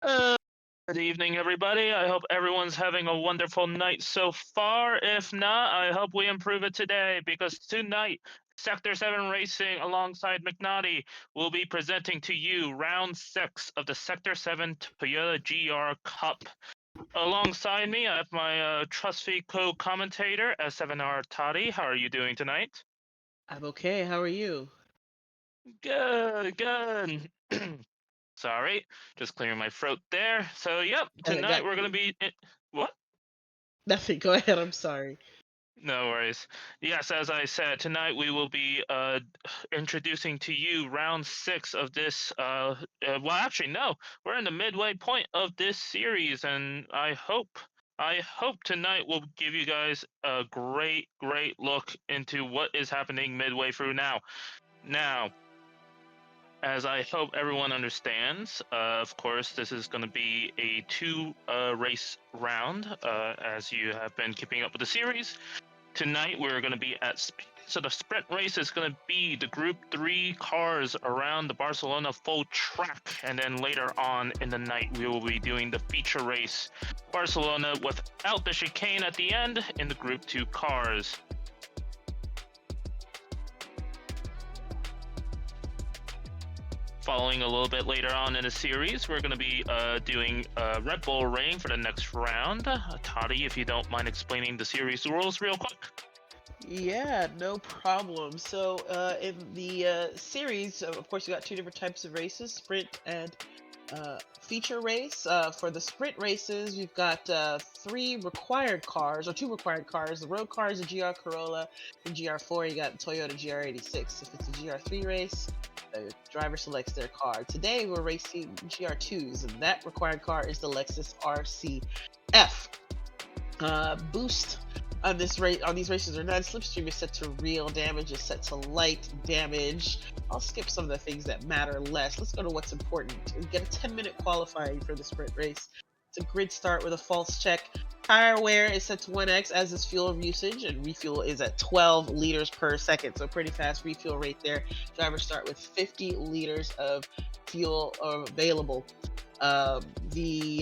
Uh, Good evening, everybody. I hope everyone's having a wonderful night so far. If not, I hope we improve it today because tonight, Sector 7 Racing alongside McNaughty will be presenting to you round 6 of the Sector 7 Toyota GR Cup. Alongside me, I have my trusty co commentator, S7R Toddy. How are you doing tonight? I'm okay. How are you? Good, good. Sorry, just clearing my throat there. So, yep, I tonight got we're gonna you. be. What? Nothing. Go ahead. I'm sorry. No worries. Yes, as I said, tonight we will be introducing to you round 6 of this. Well, actually, no, we're in the midway point of this series, and I hope tonight will give you guys a great, great look into what is happening midway through now. Now, as I hope everyone understands, of course, this is going to be a two race round, as you have been keeping up with the series. Tonight we're going to be so the sprint race is going to be the Group 3 cars around the Barcelona full track, and then later on in the night we will be doing the feature race, Barcelona without the chicane at the end in the Group 2 cars. Following a little bit later on in the series, we're going to be doing Red Bull Ring for the next round. Toddy, if you don't mind explaining the series rules real quick. Yeah, no problem. So, in the series, of course, you got two different types of races: sprint and feature race. For the sprint races, we've got three required cars, or two required cars. The road cars, the GR Corolla, and GR4. You got Toyota GR86. If it's a GR3 race, the driver selects their car. Today, we're racing GR2s, and that required car is the Lexus RCF. Boost on these races are not. Slipstream is set to real, damage is set to light damage. I'll skip some of the things that matter less. Let's go to what's important. We get a 10-minute qualifying for the sprint race. It's a grid start with a false check. Tire wear is set to 1x, as is fuel usage, and refuel is at 12 liters per second. So pretty fast refuel rate there. Drivers start with 50 liters of fuel available. The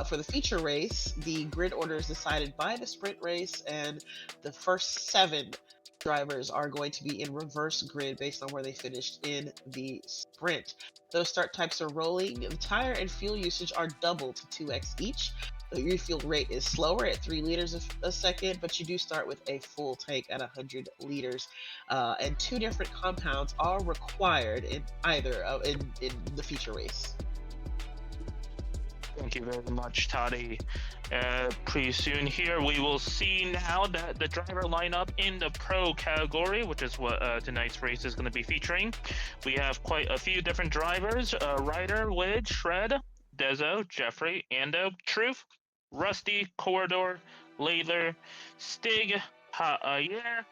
For the feature race, the grid order is decided by the sprint race, and the first seven drivers are going to be in reverse grid based on where they finished in the sprint. Those start types are rolling. The tire and fuel usage are doubled to 2x each. The refuel rate is slower at 3 liters a second, but you do start with a full tank at 100 liters. And two different compounds are required in either in the feature race. Thank you very much, Toddy. Pretty soon here, we will see now that the driver lineup in the pro category, which is what tonight's race is going to be featuring. We have quite a few different drivers: Ryder, Widge, Shred, Dezo, Jeffrey, Ando, Truth, Rusty, Corridor, Lather, Stig, Ha'ayer,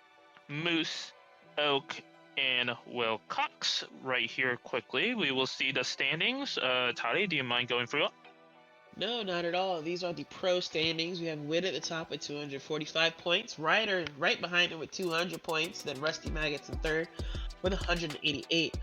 Moose, Oak, and Will Cox. Right here, quickly, we will see the standings. Toddy, do you mind going through it? No, not at all. These are the pro standings. We have Wit at the top with 245 points. Ryder right behind him with 200 points. Then Rusty Maggots in third with 188.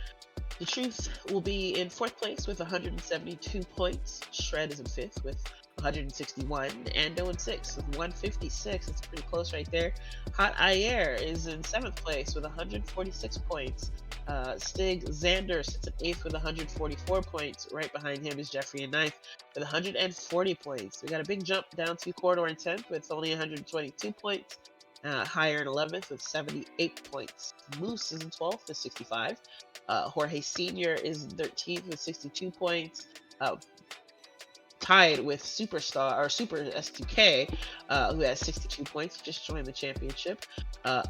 The Truth will be in fourth place with 172 points. Shred is in fifth with 161. Ando in sixth with 156. It's pretty close right there. Hot Ayer is in seventh place with 146 points. Stig Xander sits in eighth with 144 points. Right behind him is Jeffrey in ninth with 140 points. We got a big jump down to Corridor in 10th with only 122 points. Higher in 11th with 78 points. Moose is in 12th with 65. Jorge Sr. is in 13th with 62 points. Tied with Superstar or Super S2K, who has 62 points, just joined the championship.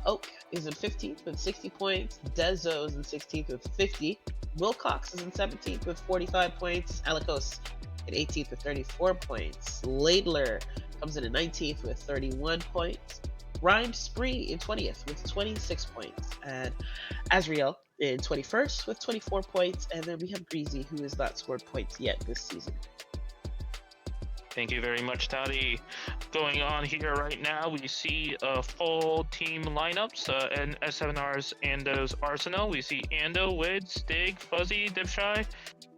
Oak is in 15th with 60 points. Dezo is in 16th with 50. Wilcox is in 17th with 45 points. Alicos in 18th with 34 points. Ladler comes in at 19th with 31 points. Rhyme Spree in 20th with 26 points. And Azriel in 21st with 24 points. And then we have Breezy, who has not scored points yet this season. Thank you very much, Toddy. Going on here right now, we see full team lineups in S7R's Ando's arsenal. We see Ando, Wid, Stig, Fuzzy, Dipshy,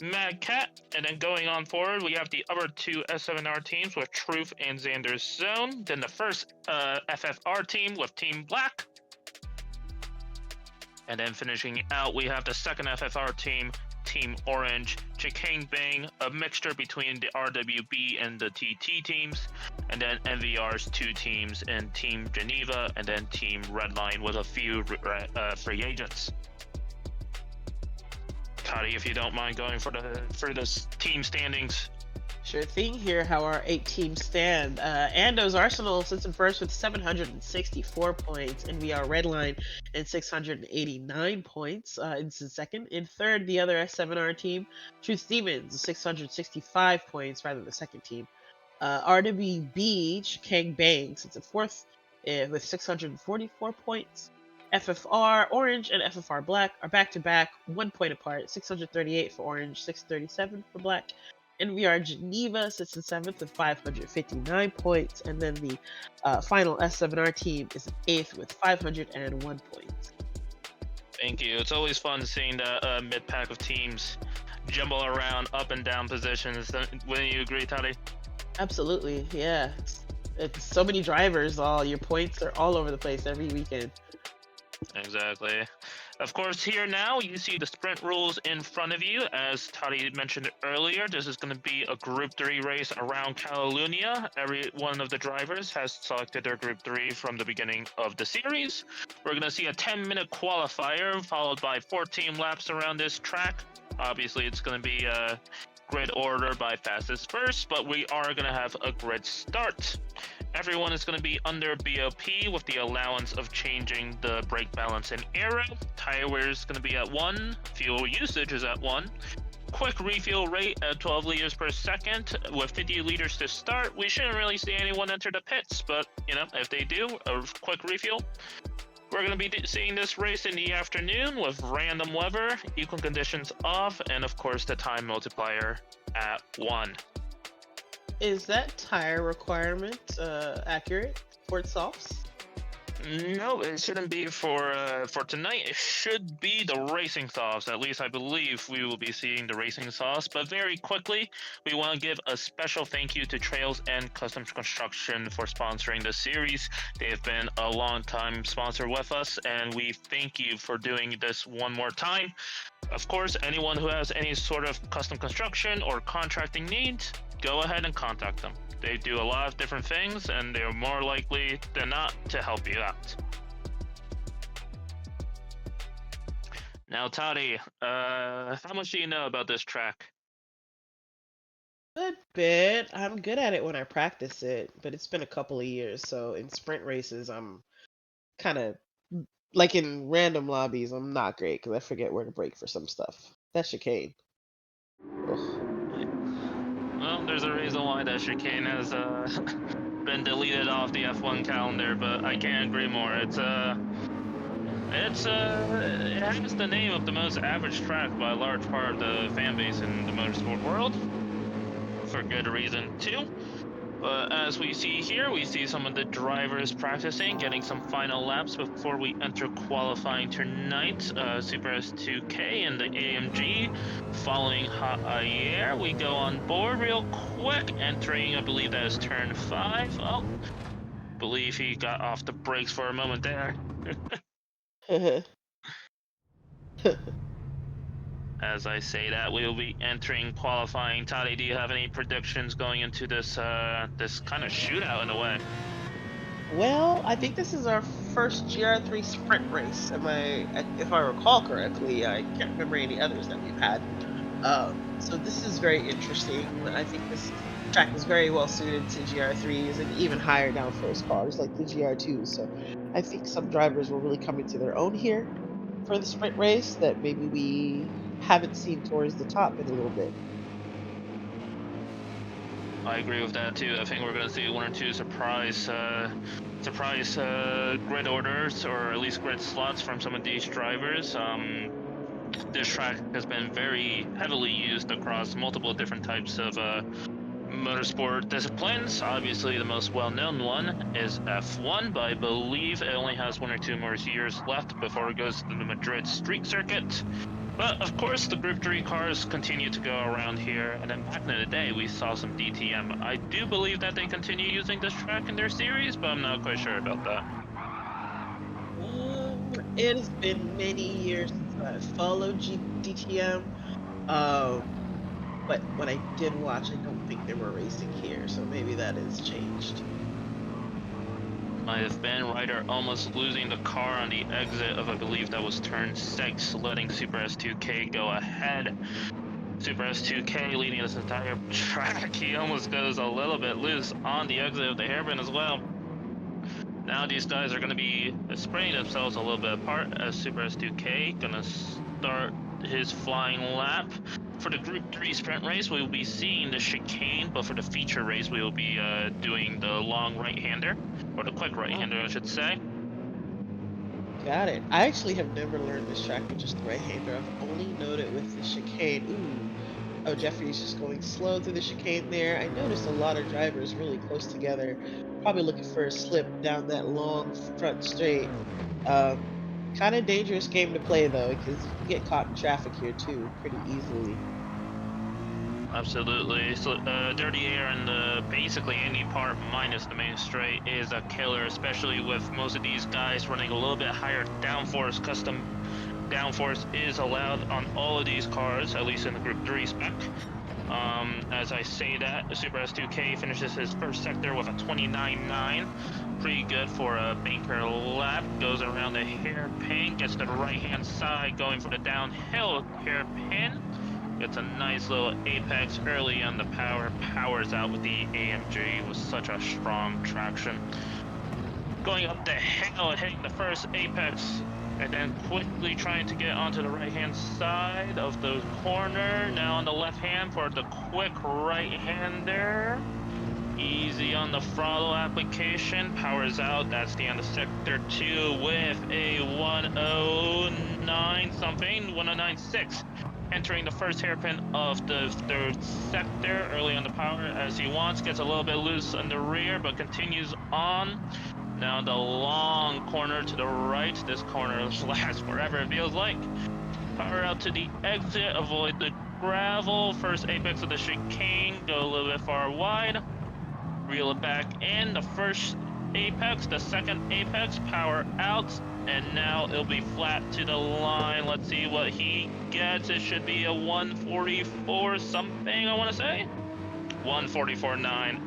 Mad Cat, and then going on forward, we have the other two S7R teams with Truth and Xander's Zone. Then the first FFR team with Team Black. And then finishing out, we have the second FFR team, Team Orange, Chicane Bang, a mixture between the RWB and the TT teams, and then MVR's two teams and Team Geneva, and then Team Redline with a few free agents. Toddy, if you don't mind going for the team standings. Sure thing. Here, how our 8 teams stand. Ando's Arsenal sits in first with 764 points, and we are Redline and 689 points. It's in second. In third, the other S7R team, Truth Demons, 665 points, rather the second team. RWB, Kang Bang, sits in fourth with 644 points. FFR Orange and FFR Black are back to back, 1 point apart, 638 for Orange, 637 for Black. NVR Geneva sits in seventh with 559 points, and then the final S7R team is in eighth with 501 points. Thank you. It's always fun seeing the mid pack of teams jumble around up and down positions. Wouldn't you agree, Toddy? Absolutely, yeah. It's so many drivers. All your points are all over the place every weekend. Exactly. Of course, here now you see the sprint rules in front of you. As Toddy mentioned earlier, this is going to be a Group 3 race around Catalunya. Every one of the drivers has selected their Group 3 from the beginning of the series. We're going to see a 10-minute qualifier followed by 14 laps around this track. Obviously, it's going to be a grid order by fastest first, but we are going to have a grid start. Everyone is going to be under BOP with the allowance of changing the brake balance and aero. Tire wear is going to be at 1. Fuel usage is at 1. Quick refuel rate at 12 liters per second. With 50 liters to start, we shouldn't really see anyone enter the pits, but, if they do, a quick refuel. We're going to be seeing this race in the afternoon with random weather, equal conditions off, and of course the time multiplier at 1. Is that tire requirement accurate for softs? No, it shouldn't be for tonight. It should be the racing softs. At least I believe we will be seeing the racing softs. But very quickly, we want to give a special thank you to Trails and Customs Construction for sponsoring the series. They have been a long time sponsor with us, and we thank you for doing this one more time. Of course, anyone who has any sort of custom construction or contracting needs, go ahead and contact them. They do a lot of different things, and they're more likely than not to help you out. Now, Toddy, how much do you know about this track? Good bit. I'm good at it when I practice it, but it's been a couple of years. So in sprint races, I'm kind of like in random lobbies. I'm not great because I forget where to brake for some stuff. That's chicane. Ugh. Well, there's a reason why that chicane has been deleted off the F1 calendar, but I can't agree more. It has the name of the most average track by a large part of the fan base in the motorsport world, for good reason too. But as we see here, we see some of the drivers practicing, getting some final laps before we enter qualifying tonight. Super S2K and the AMG following Hot Ayer. We go on board real quick, entering, I believe that is turn 5. Oh, believe he got off the brakes for a moment there. As I say that, we will be entering qualifying. Toddy, do you have any predictions going into this this kind of shootout in a way? Well, I think this is our first GR3 sprint race. If I recall correctly, I can't remember any others that we've had. So this is very interesting. I think this track is very well suited to GR3s and even higher downforce cars like the GR2s. So I think some drivers will really come into their own here for the sprint race that maybe we haven't seen towards the top in a little bit. I agree with that too. I think we're going to see 1 or 2 surprise grid orders, or at least grid slots from some of these drivers. This track has been very heavily used across multiple different types of Motorsport disciplines, obviously the most well-known one is F1, but I believe it only has 1 or 2 more years left before it goes to the Madrid street circuit. But of course, the Group 3 cars continue to go around here, and then back in the day, we saw some DTM. I do believe that they continue using this track in their series, but I'm not quite sure about that. It has been many years since I followed DTM. Um, but when I did watch, I don't think they were racing here, so maybe that has changed. Might have been Ryder almost losing the car on the exit of, I believe that was turn 6, letting Super S2K go ahead. Super S2K leading this entire track. He almost goes a little bit loose on the exit of the hairpin as well. Now these guys are going to be spraying themselves a little bit apart as Super S2K going to start his flying lap. For the Group 3 sprint race, we will be seeing the chicane, but for the feature race, we will be doing the long right-hander, or the quick Oh, right-hander, I should say. got it. I actually have never learned this track with just the right-hander. I've only known it with the chicane. Ooh. Oh, Jeffrey's just going slow through the chicane there. I noticed a lot of drivers really close together, probably looking for a slip down that long front straight. Um, Kind of dangerous game to play though, because you can get caught in traffic here too, pretty easily. Absolutely. So, dirty air in the basically any part minus the main straight is a killer, especially with most of these guys running a little bit higher downforce. Custom downforce is allowed on all of these cars, at least in the Group 3 spec. As I say that, the Super S2K finishes his first sector with a 29.9. Pretty good for a banker lap. Goes around the hairpin, gets to the right-hand side, going for the downhill hairpin. Gets a nice little apex early on the power. Powers out with the AMG with such a strong traction. Going up the hill, hitting the first apex, and then quickly trying to get onto the right-hand side of the corner. Now on the left hand for the quick right-hander. Easy on the throttle application. Powers out. That's the end of sector 2 with a 109 something, 109.6. Entering the first hairpin of the third sector early on the power as he wants. Gets a little bit loose on the rear, but continues on. Now the long corner to the right. This corner lasts forever, it feels like. Power out to the exit, avoid the gravel. First apex of the chicane, go a little bit far wide. Reel it back in. The first apex, the second apex, power out. And now it'll be flat to the line. Let's see what he gets. It should be a 144 something, I want to say. 144.9.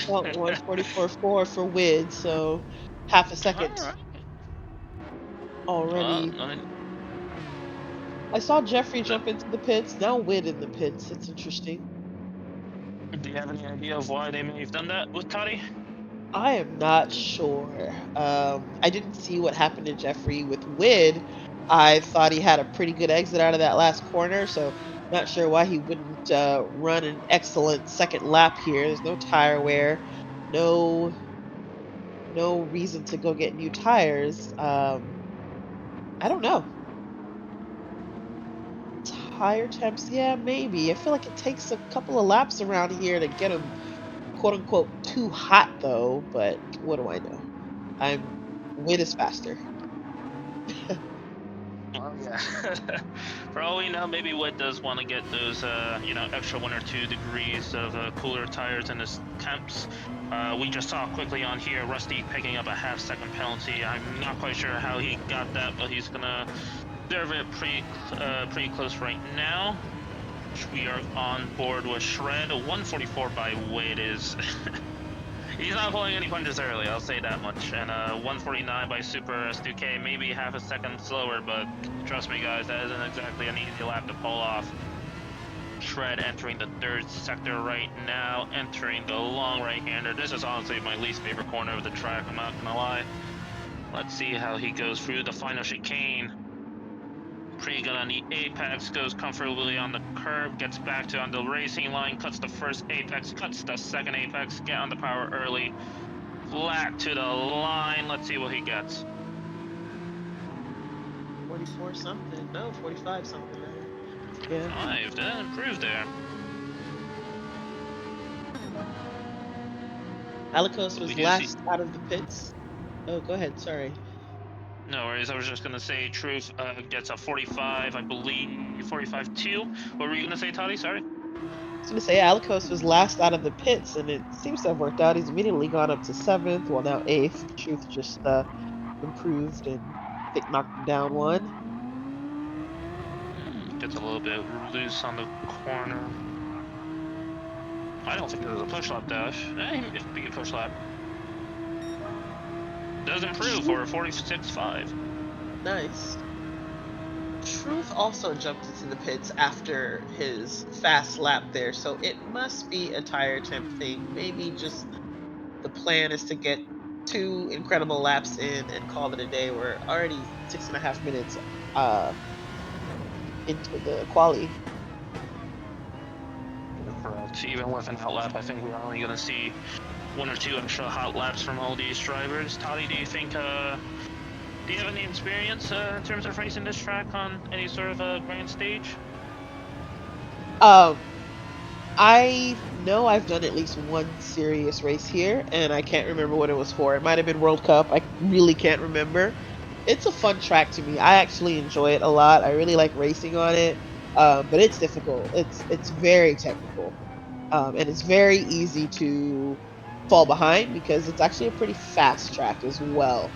Well, What? 144.4 for WID, so half a All second right. Well, already. I mean, I saw Jeffrey the, jump into the pits. Now WID in the pits. It's interesting. do you have any idea of why they may have done that with Toddy? I am not sure. I didn't see what happened to Jeffrey with WID. I thought he had a pretty good exit out of that last corner, so not sure why he wouldn't run an excellent second lap here. There's no tire wear, no no reason to go get new tires. I don't know. Tire temps, yeah, maybe. I feel like it takes a couple of laps around here to get them quote unquote too hot though, but what do I know? I'm WID is faster. Oh yeah. For all we know, maybe Wood does want to get those, extra 1 or 2 degrees of cooler tires in his temps. We just saw quickly on here Rusty picking up a half-second penalty. I'm not quite sure how he got that, but he's gonna serve it pretty close right now. We are on board with Shred. 144 by Wade is. He's not pulling any punches early, I'll say that much. And 149 by Super S2K, maybe half a second slower, but trust me guys, that isn't exactly an easy lap to pull off. Shred entering the third sector right now, entering the long right-hander. This is honestly my least favorite corner of the track, I'm not gonna lie. Let's see how he goes through the final chicane. Pretty good on the apex, goes comfortably on the curb, gets back to on the racing line, cuts the first apex, cuts the second apex, get on the power early. Flat to the line. Let's see what he gets. 44 something. No, 45 something rather. Yeah. 5. That improved there. Alikos But we was do see. last out of the pits. Oh, go ahead. Sorry. No worries. I was just gonna say, Truth gets a 45, I believe, 45-2. What were you gonna say, Toddy? Sorry. I was gonna say Alikos was last out of the pits, and it seems to have worked out. He's immediately gone up to seventh, well now eighth. Truth just improved and I think knocked him down one. Gets a little bit loose on the corner. I don't think there's a push lap dash. It'd be a push lap. Does improve for Truth, a 46.5. nice. Truth also jumped into the pits after his fast lap there, so it must be a tire temp thing. Maybe just the plan is to get two incredible laps in and call it a day. We're already 6.5 minutes into the quali. Correct. Even with an out lap, I think we're only gonna see one or two extra hot laps from all these drivers. Toddy, do you think? Do you have any experience in terms of racing this track on any sort of grand stage? Um, I know I've done at least one serious race here, and I can't remember what it was for. It might have been World Cup. I really can't remember. It's a fun track to me. I actually enjoy it a lot. I really like racing on it, but it's difficult. It's very technical, and it's very easy to fall behind because it's actually a pretty fast track as well.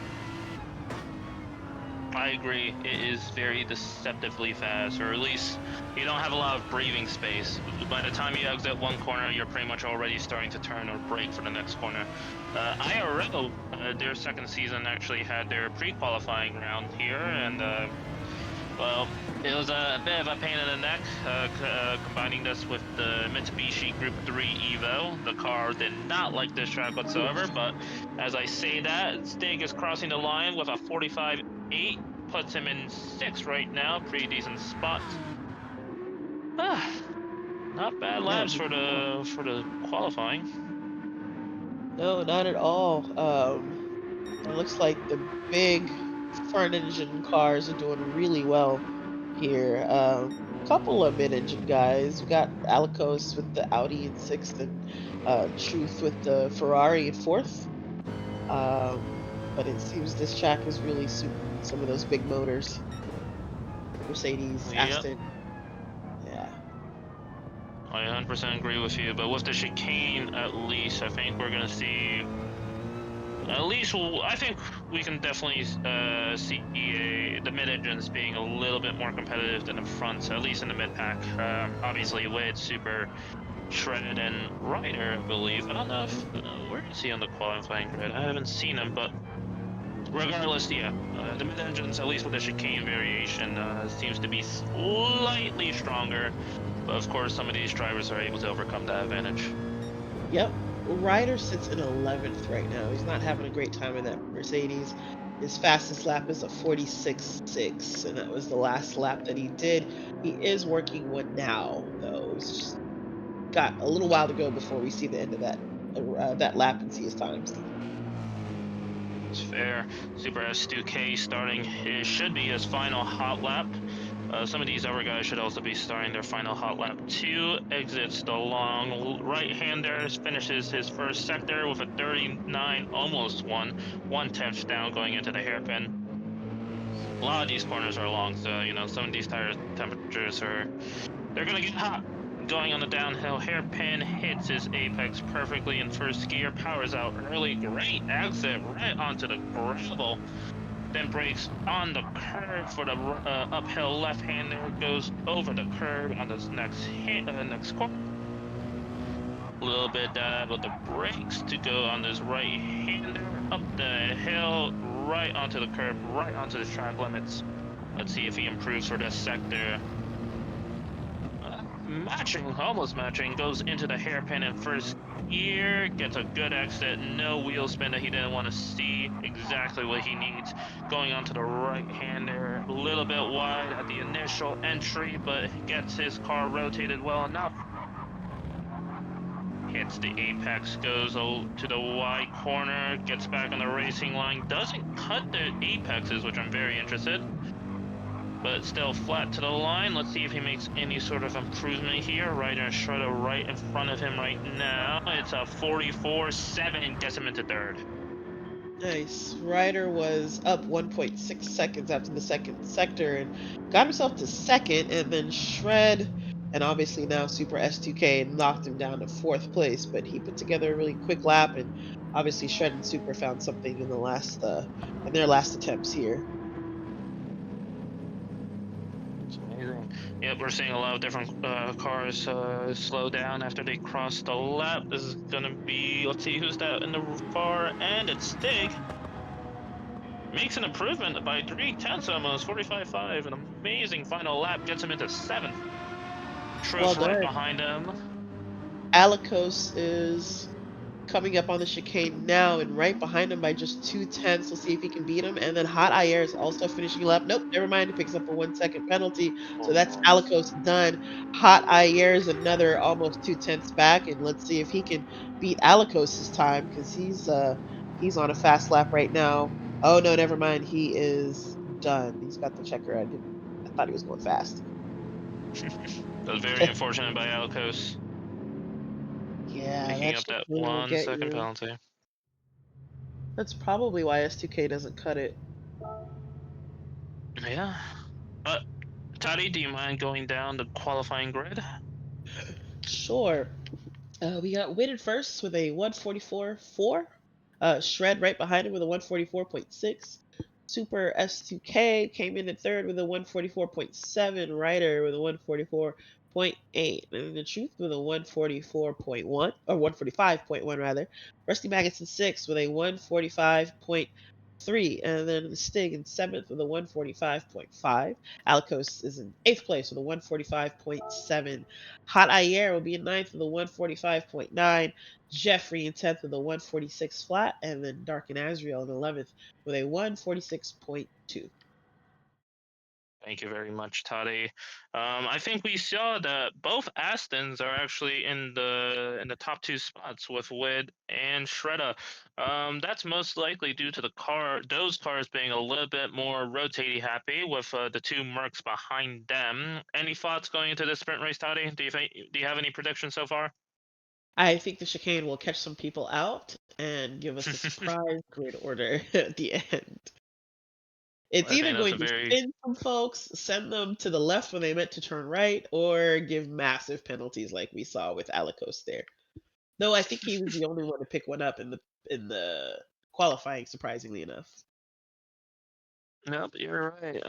I agree. It is very deceptively fast, or at least you don't have a lot of breathing space. By the time you exit one corner, you're pretty much already starting to turn or brake for the next corner. IRL, their second season actually had their pre-qualifying round here, and well, it was a bit of a pain in the neck, combining this with the Mitsubishi Group 3 Evo. The car did not like this track whatsoever, but as I say that, Stig is crossing the line with a 45.8, puts him in 6th right now, pretty decent spot. Ah, not bad Yeah, laps for the qualifying. no, not at all. It looks like the big front engine cars are doing really well here. Couple of mid engine guys. We got Alicos with the Audi in sixth and Truth with the Ferrari in fourth. But it seems this track is really suiting some of those big motors. Mercedes, Yep, Aston. Yeah. I 100% agree with you, but with the chicane at least, I think we're going to see. At least I think we can definitely see the mid engines being a little bit more competitive than the fronts, at least in the mid pack. Obviously, with Super, Shred, and Ryder, I believe. I don't know if where is he on the qualifying grid? I haven't seen him, but regardless, yeah, the mid engines, at least with the chicane variation, seems to be slightly stronger. But of course, some of these drivers are able to overcome that advantage. Yep. Ryder sits in 11th right now. He's not having a great time in that Mercedes. His fastest lap is a 46.6, and that was the last lap that he did. He is working one now, though. He's just got a little while to go before we see the end of that lap and see his times. It's fair. Super S2K starting his should be his final hot lap. Some of these other guys should also be starting their final hot lap too. Exits the long right-hander, finishes his first sector with a 39, almost 1/10 down going into the hairpin. A lot of these corners are long, so some of these tire temperatures they're gonna get hot. Going on the downhill, hairpin hits his apex perfectly in first gear, powers out early, great exit right onto the gravel, then brakes on the curve for the uphill left-hander, goes over the curb on this next corner. A little bit with the brakes to go on this right-hander, up the hill, right onto the curb, right onto the track limits. Let's see if he improves for this sector. Matching, almost matching, goes into the hairpin in first gear, gets a good exit, no wheel spin that he didn't want to see, exactly what he needs. Going onto the right hander, a little bit wide at the initial entry, but gets his car rotated well enough. Hits the apex, goes to the wide corner, gets back on the racing line, doesn't cut the apexes, which I'm very interested. but still flat to the line. Let's see if he makes any sort of improvement here. Ryder and Shredder right in front of him right now. It's a 44.7, gets him into third. Nice. Ryder was up 1.6 seconds after the second sector and got himself to second, and then Shred and obviously now Super S2K knocked him down to fourth place. But he put together a really quick lap, and obviously Shred and Super found something in the last in their last attempts here. It's amazing. Yep, we're seeing a lot of different cars slow down after they cross the lap. This is gonna be, let's see who's that in the far end. It's Stig. Makes an improvement by 3/10 almost, 45.5. An amazing final lap gets him into seventh. Well Truth right done. behind him. Alikos is coming up on the chicane now and right behind him by just 2/10. We'll see if he can beat him. And then Hot Ayer is also finishing lap. Nope, never mind. He picks up a 1 second penalty. So that's Oh, Alikos done. Hot Ayer is another almost 2/10 back. And let's see if he can beat Alikos's time because he's on a fast lap right now. Oh no, never mind. He is done. He's got the checker. I thought he was going fast. that was very unfortunate by Alcos, Yeah, picking that up that chicane will one get second you. penalty. That's probably why S2K doesn't cut it. Yeah. But, Toddy, do you mind going down the qualifying grid? Sure. We got Witted first with a 144.4. Shred right behind him with a 144.6. Super S2K came in at third with a 144.7. Ryder with a 144.8. And the Truth with a 144.1, or 145.1 rather. Rusty Maggots in sixth with a 145.3. And then the Stig in seventh with a 145.5. Alikos is in eighth place with a 145.7. Hot Ayer will be in ninth with a 145.9. Jeffrey in 10th with a 146 flat. And then Dark and Azrael in 11th with a 146.2. Thank you very much, Toddy. I think we saw that both Astons are actually in the top two spots with Wid and Shredder. That's most likely due to those cars being a little bit more rotaty happy with the two Mercs behind them. Any thoughts going into this sprint race, Toddy? Do you have any predictions so far? I think the chicane will catch some people out and give us a surprise grid order at the end. It's I either think that's going a to very spin some folks, send them to the left when they meant to turn right, or give massive penalties like we saw with Alikos there. Though I think he was the only one to pick one up in the qualifying, surprisingly enough. Nope, you're right.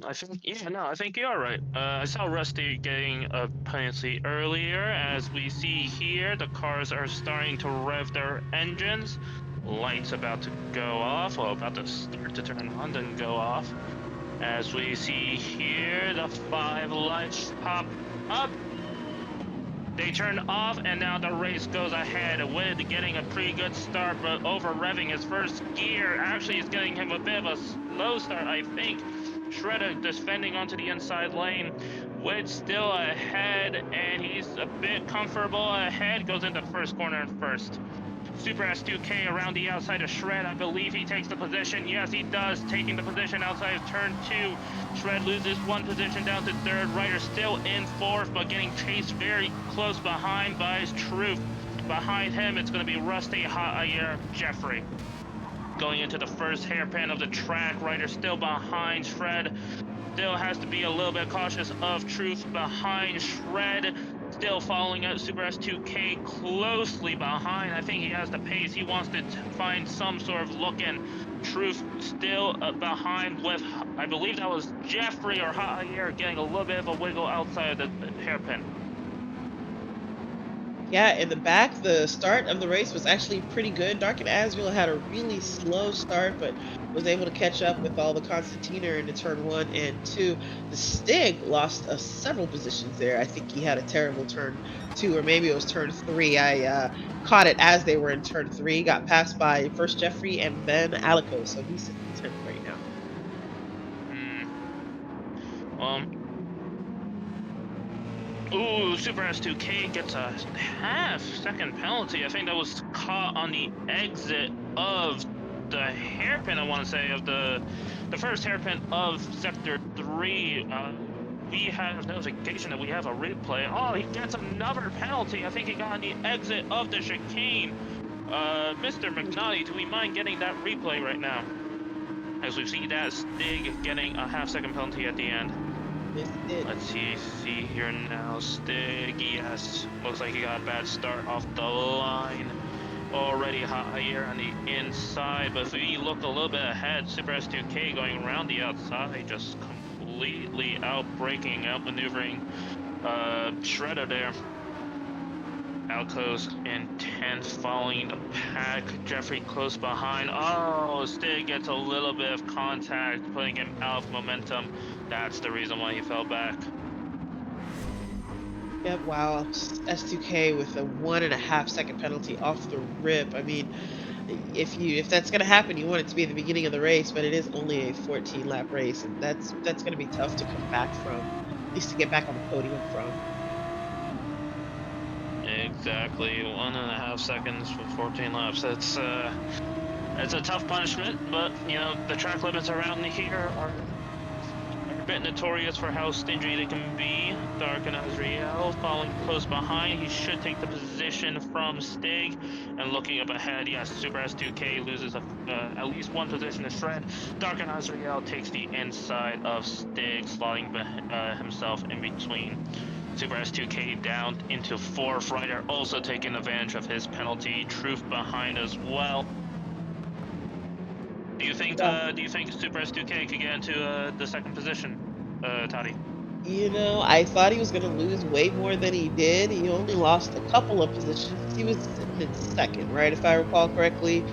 I think yeah, no, I think you are right. I saw Rusty getting a penalty earlier. As we see here, the cars are starting to rev their engines. Lights about to go off, well, about to start to turn on, then go off. As we see here, the five lights pop up. They turn off, and now the race goes ahead with getting a pretty good start, but over revving his first gear. Actually, is getting him a bit of a slow start, I think. Shredder defending onto the inside lane. Wood still ahead, and he's a bit comfortable ahead. Goes into first corner and first. Super S2K around the outside of Shred. I believe he takes the position. Yes, he does, taking the position outside of turn two. Shred loses one position down to third. Ryder still in fourth, but getting chased very close behind by his Truth. Behind him, it's going to be Rusty, Hot Ayer, Jeffrey. Going into the first hairpin of the track, Ryder still behind Shred. Still has to be a little bit cautious of Truth behind Shred. Still following out Super S2K closely behind. I think he has the pace. He wants to find some sort of look in. Truth still behind with, I believe that was Jeffrey or Javier getting a little bit of a wiggle outside of the hairpin. Yeah, in the back, the start of the race was actually pretty good. Dark and Azrael had a really slow start, but was able to catch up with all the Constantina into turn one and two. The Stig lost several positions there. I think he had a terrible turn two, or maybe it was turn three. I caught it as they were in turn three, got passed by first Jeffrey and then Alico, so he sits in 10th right now. Hmm. Well, ooh, Super S2K gets a half second penalty. I think that was caught on the exit of the hairpin, I want to say, of the first hairpin of Sector 3. We have notification that we have a replay. Oh, he gets another penalty. I think he got on the exit of the chicane. Mr. McNaughty, do we mind getting that replay right now? As we see that Stig getting a half-second penalty at the end. Yes, he did. Let's see here now. Stig, yes. Looks like he got a bad start off the line. Already higher on the inside, but if we look a little bit ahead, Super S2K going around the outside, just completely out-braking, out-maneuvering Shredder there. Alco's intense following the pack. Jeffrey close behind. Oh, Stig gets a little bit of contact, putting him out of momentum. That's the reason why he fell back. Yep, wow. S2K with a 1.5 second penalty off the rip. I mean, if that's gonna happen, you want it to be at the beginning of the race, but it is only a 14 lap race, and that's gonna be tough to come back from, at least to get back on the podium from. Exactly, 1.5 seconds for 14 laps. It's a tough punishment, but you know the track limits around here are a bit notorious for how stingy they can be. Dark and Azriel following close behind. He should take the position from Stig. And looking up ahead, yes, Super S2K loses at least one position to Shred. Dark and Azriel takes the inside of Stig, slotting himself in between. Super S2K down into fourth. Ryder also taking advantage of his penalty. Truth behind as well. Do you think Yeah. Super S2K could get into the second position, Toddy? I thought he was gonna lose way more than he did. He only lost a couple of positions. He was sitting in second, right, if I recall correctly.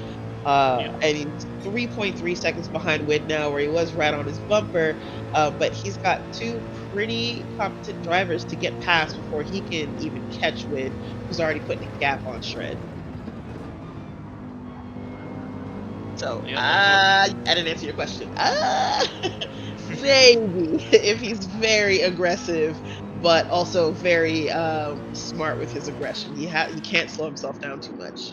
Yeah. And he's 3.3 seconds behind Wid now, where he was right on his bumper. But he's got two pretty competent drivers to get past before he can even catch Wid, who's already putting a gap on Shred. So, Yeah, no, you're I didn't answer your question. Maybe if he's very aggressive, but also very smart with his aggression. He can't slow himself down too much.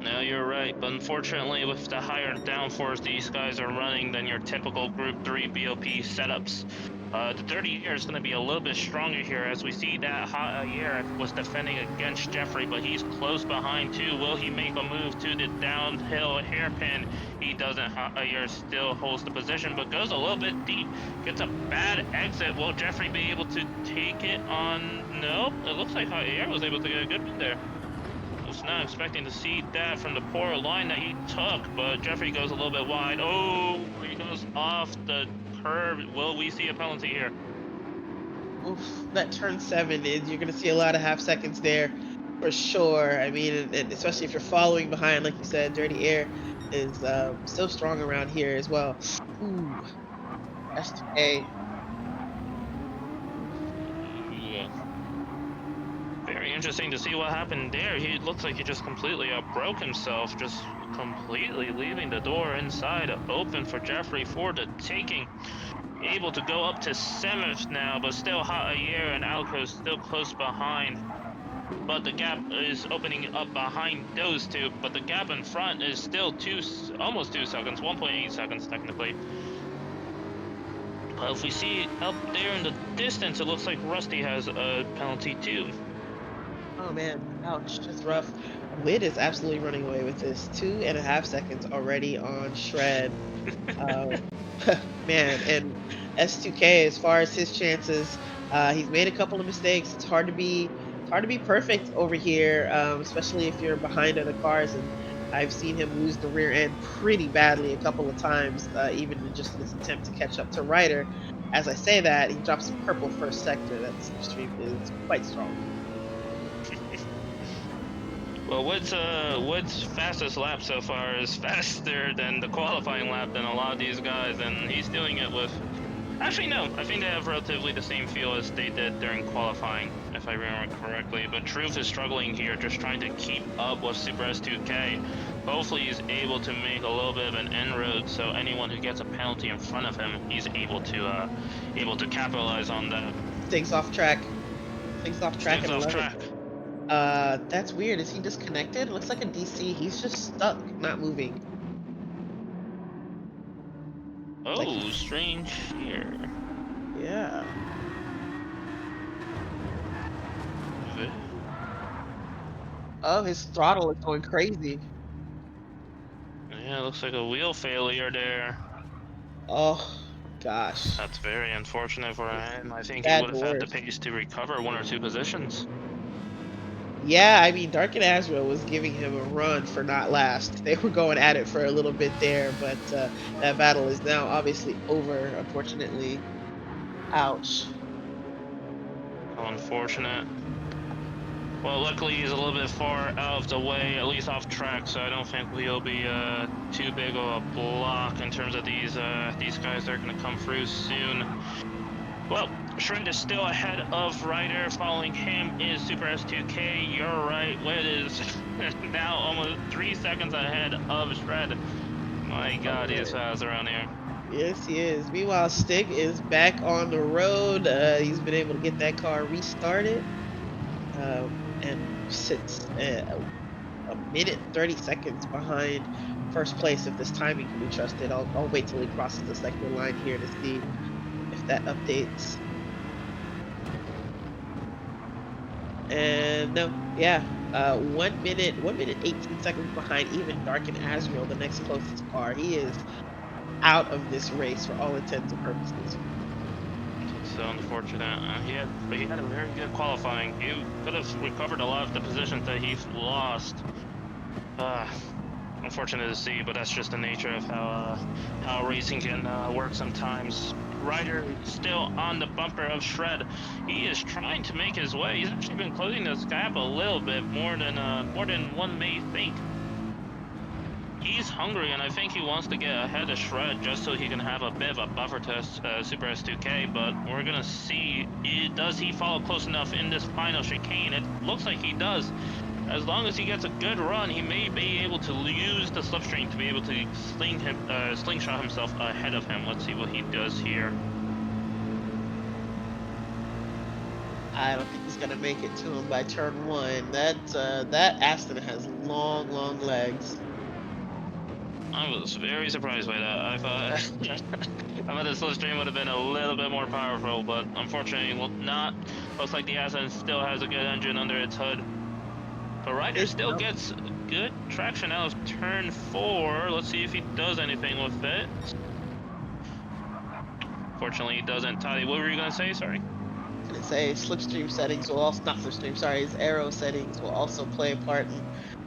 No, you're right. But unfortunately, with the higher downforce these guys are running than your typical Group 3 BOP setups, the Dirty Year is going to be a little bit stronger here as we see that Hot Year was defending against Jeffrey, but he's close behind too. Will he make a move to the downhill hairpin? He doesn't. Hot Year still holds the position, but goes a little bit deep. Gets a bad exit. Will Jeffrey be able to take it on? Nope. It looks like Hot Year was able to get a good win there. Was not expecting to see that from the poor line that he took, but Jeffrey goes a little bit wide. Oh, he goes off the curb. Will we see a penalty here? Oof, that turn 7 is you're gonna see a lot of half seconds there for sure. I mean, and especially if you're following behind, like you said, Dirty Air is so strong around here as well. Ooh, S2K. Yeah. Very interesting to see what happened there. He looks like he just completely outbroke himself, just completely leaving the door inside open for Jeffrey for the taking. Able to go up to 7th now, but still Hot Ayer and Alco still close behind. But the gap is opening up behind those two, but the gap in front is still almost 2 seconds, 1.8 seconds technically. But if we see up there in the distance, it looks like Rusty has a penalty too. Oh man, ouch, that's rough. Wid is absolutely running away with this. 2.5 seconds already on Shred. Uh, man, and S2K, as far as his chances, he's made a couple of mistakes. It's hard to be perfect over here, especially if you're behind other cars. And I've seen him lose the rear end pretty badly a couple of times, even in just this attempt to catch up to Ryder. As I say that, he drops a purple first sector. That's extremely, it's quite strong. Well, Wood's fastest lap so far is faster than the qualifying lap than a lot of these guys, and he's doing it with. Actually, no. I think they have relatively the same feel as they did during qualifying, if I remember correctly. But Truth is struggling here, just trying to keep up with Super S2K. Hopefully, he's able to make a little bit of an inroad, so anyone who gets a penalty in front of him, he's able to capitalize on that. Stig's off track. Stig's off track Stig's at off 11. track. That's weird. Is he disconnected? Looks like a DC. He's just stuck, not moving. Like Oh, he's, strange here. yeah. Ve- Oh, his throttle is going crazy. Yeah, looks like a wheel failure there. Oh, gosh. That's very unfortunate for It's him. I think he bad would to have had the worse. pace to recover one or two positions. Yeah, I mean, Dark and Azrael was giving him a run for not last. They were going at it for a little bit there, but that battle is now obviously over, unfortunately. Ouch. How unfortunate. Well, luckily he's a little bit far out of the way, at least off track, so I don't think he'll be too big of a block in terms of these guys that are gonna come through soon. Well, Shred is still ahead of Ryder. Following him is Super S2K. You're right. Wit is now almost 3 seconds ahead of Shred. My God, he is Oh, fast around here. yes, he is. Meanwhile, Stig is back on the road. He's been able to get that car restarted and sits a minute and 30 seconds behind first place if this timing can be trusted. I'll wait till he crosses the sector line here to see if that updates. And no, yeah, 1 minute 18 seconds behind even Dark and Azrael, the next closest car. He is out of this race for all intents and purposes. It's so unfortunate. But he had a very good qualifying. He could have recovered a lot of the positions that he lost. Uh, Unfortunate to see, but that's just the nature of how racing can work sometimes. Ryder still on the bumper of Shred. He is trying to make his way. He's actually been closing this gap a little bit more than one may think. He's hungry, and I think he wants to get ahead of Shred just so he can have a bit of a buffer to Super S2K. But we're gonna see, does he follow close enough in this final chicane? It looks like he does. As long as he gets a good run, he may be able to use the slipstream to be able to slingshot himself ahead of him. Let's see what he does here. I don't think he's gonna make it to him by turn one. That Aston has long, long legs. I was very surprised by that. I thought I thought the slipstream would have been a little bit more powerful, but unfortunately, well, not. Looks like the Ascent still has a good engine under its hood. But Ryder It's still gets good traction out of turn 4. Let's see if he does anything with it. Fortunately, he doesn't. Toddy, what were you gonna say? Sorry. gonna say slipstream settings will also not slipstream, sorry, his arrow settings will also play a part in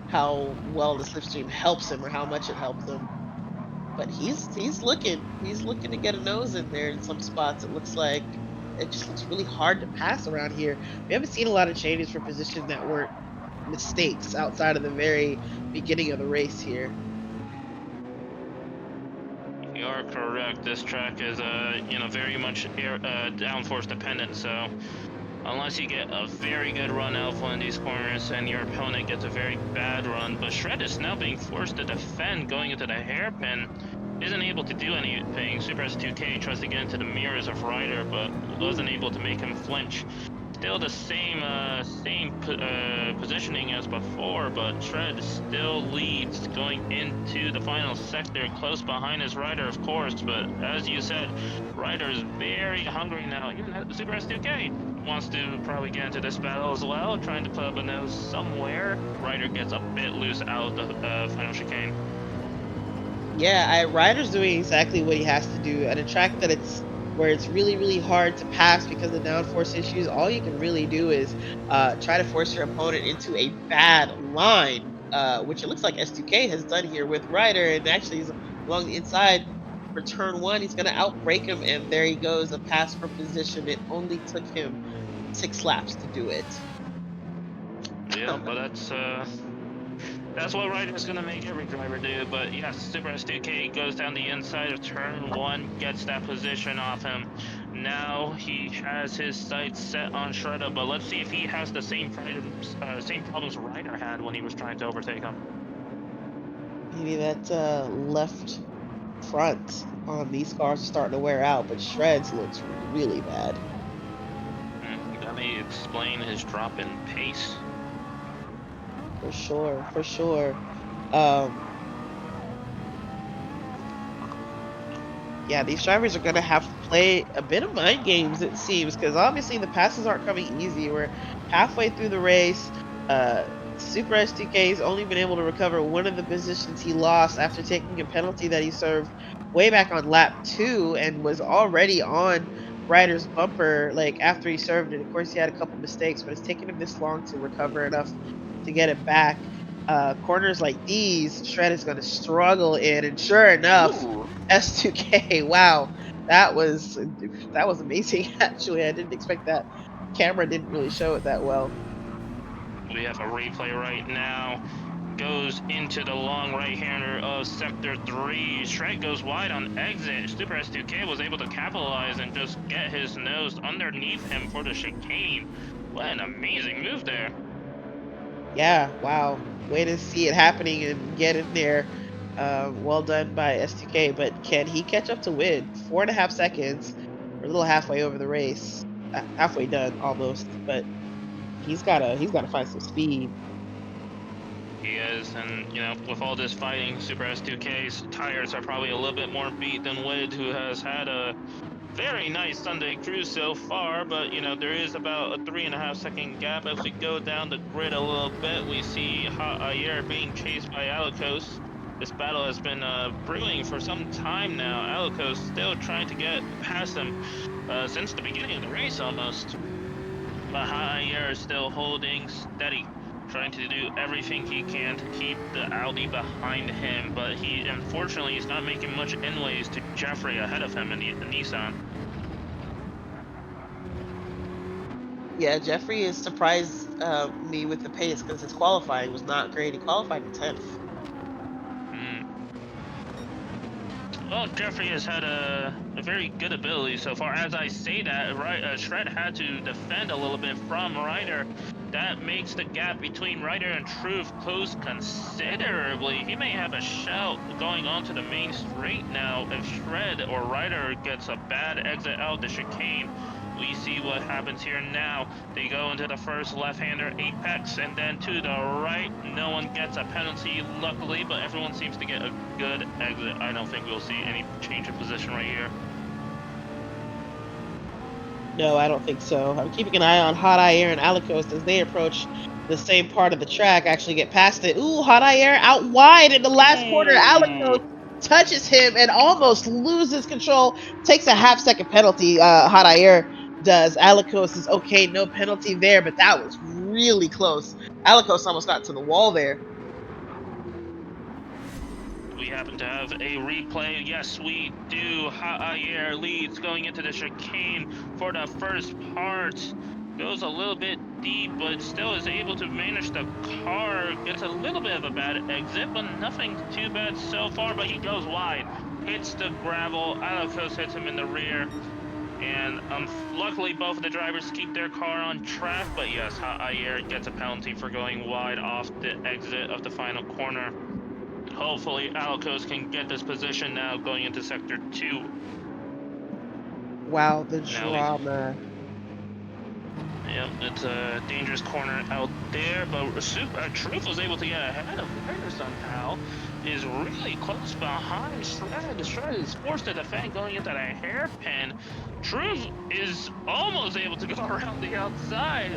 how well the slipstream helps him or how much it helps him. But he's looking to get a nose in there in some spots. It looks like it just looks really hard to pass around here. We haven't seen a lot of changes for position that weren't mistakes outside of the very beginning of the race here. You are correct. This track is, very much downforce dependent. So unless you get a very good run out of one of these corners and your opponent gets a very bad run, but Shred is now being forced to defend going into the hairpin. Isn't able to do anything. Super S2K tries to get into the mirrors of Ryder, but wasn't able to make him flinch. Still the same positioning as before, but Shred still leads going into the final sector, close behind his Ryder, of course. But as you said, Ryder is very hungry now. Even Super S2K wants to probably get into this battle as well, trying to put up a nose somewhere. Ryder gets a bit loose out of the final chicane. Yeah, Ryder's doing exactly what he has to do at a track that it's where it's really, really hard to pass because of downforce issues. All you can really do is try to force your opponent into a bad line, which it looks like S2K has done here with Ryder, and actually he's along the inside for turn one. He's going to outbreak him, and there he goes, a pass for position. It only took him 6 laps to do it. Yeah, but that's what Ryder's gonna make every driver do. But yes, Super S2K goes down the inside of turn 1, gets that position off him. Now he has his sights set on Shredder, but let's see if he has the same problems Ryder had when he was trying to overtake him. Maybe that left front on these cars are starting to wear out, but Shreds looks really bad. That may explain his drop in pace. For sure, for sure. Um, Yeah, these drivers are gonna have to play a bit of mind games, it seems, because obviously the passes aren't coming easy. We're halfway through the race. Uh, Super S2K's only been able to recover one of the positions he lost after taking a penalty that he served way back on lap 2 and was already on Ryder's bumper, like, after he served it. Of course, he had a couple mistakes, but it's taken him this long to recover enough to get it back. Corners like these, Shred is gonna struggle in, and sure enough, Ooh, S2K, wow, that was amazing, actually. I didn't expect that. Camera didn't really show it that well. we have a replay right now. Goes into the long right-hander of Sector 3. Shred goes wide on exit. Super S2K was able to capitalize and just get his nose underneath him for the chicane. What an amazing move there. Yeah, wow. Way to see it happening and get in there. Well done by S2K, but can he catch up to win? 4.5 seconds. We're a little halfway over the race. Halfway done almost, but he's gotta find some speed. He is, and with all this fighting, Super S2K's tires are probably a little bit more beat than Wid, who has had a very nice Sunday cruise so far, but there is about a 3.5 second gap. If we go down the grid a little bit, we see Hot Ayer being chased by Alikos. This battle has been brewing for some time now. Alikos still trying to get past him since the beginning of the race almost. But Hot Ayer is still holding steady, trying to do everything he can to keep the Audi behind him, but he unfortunately is not making much inways to Jeffrey ahead of him in the Nissan. Yeah, Jeffrey is surprised me with the pace because his qualifying was not great. He qualified in 10th. Mm. Well, Jeffrey has had a very good ability so far. As I say that, right, Shred had to defend a little bit from Ryder. That makes the gap between Ryder and Truth close considerably. He may have a shout going onto the main straight now if Shred or Ryder gets a bad exit out the chicane. We see what happens here now. They go into the first left-hander apex, and then to the right. No one gets a penalty, luckily, but everyone seems to get a good exit. I don't think we'll see any change of position right here. No, I don't think so. I'm keeping an eye on Hot Air and Alikos as they approach the same part of the track, actually get past it. Ooh, Hot Air out wide in the last corner. Alikos Ooh, touches him and almost loses control. Takes a half-second penalty. Hot Air does. Alikos is okay, no penalty there, but that was really close. Alikos almost got to the wall there. we happen to have a replay. Yes, we do. Ha'ayer leads going into the chicane for the first part. Goes a little bit deep, but still is able to manage the car. Gets a little bit of a bad exit, but nothing too bad so far. But he goes wide, hits the gravel. Alakos hits him in the rear. And luckily, both of the drivers keep their car on track. But yes, Ha'ayer gets a penalty for going wide off the exit of the final corner. Hopefully, Alakos can get this position now going into Sector 2. Wow, the Now we, drama. yep, it's a dangerous corner out there, but Truth was able to get ahead of Ryder somehow. Is really close behind Shred. Shred is forced to defend going into the hairpin. Truth is almost able to go around the outside,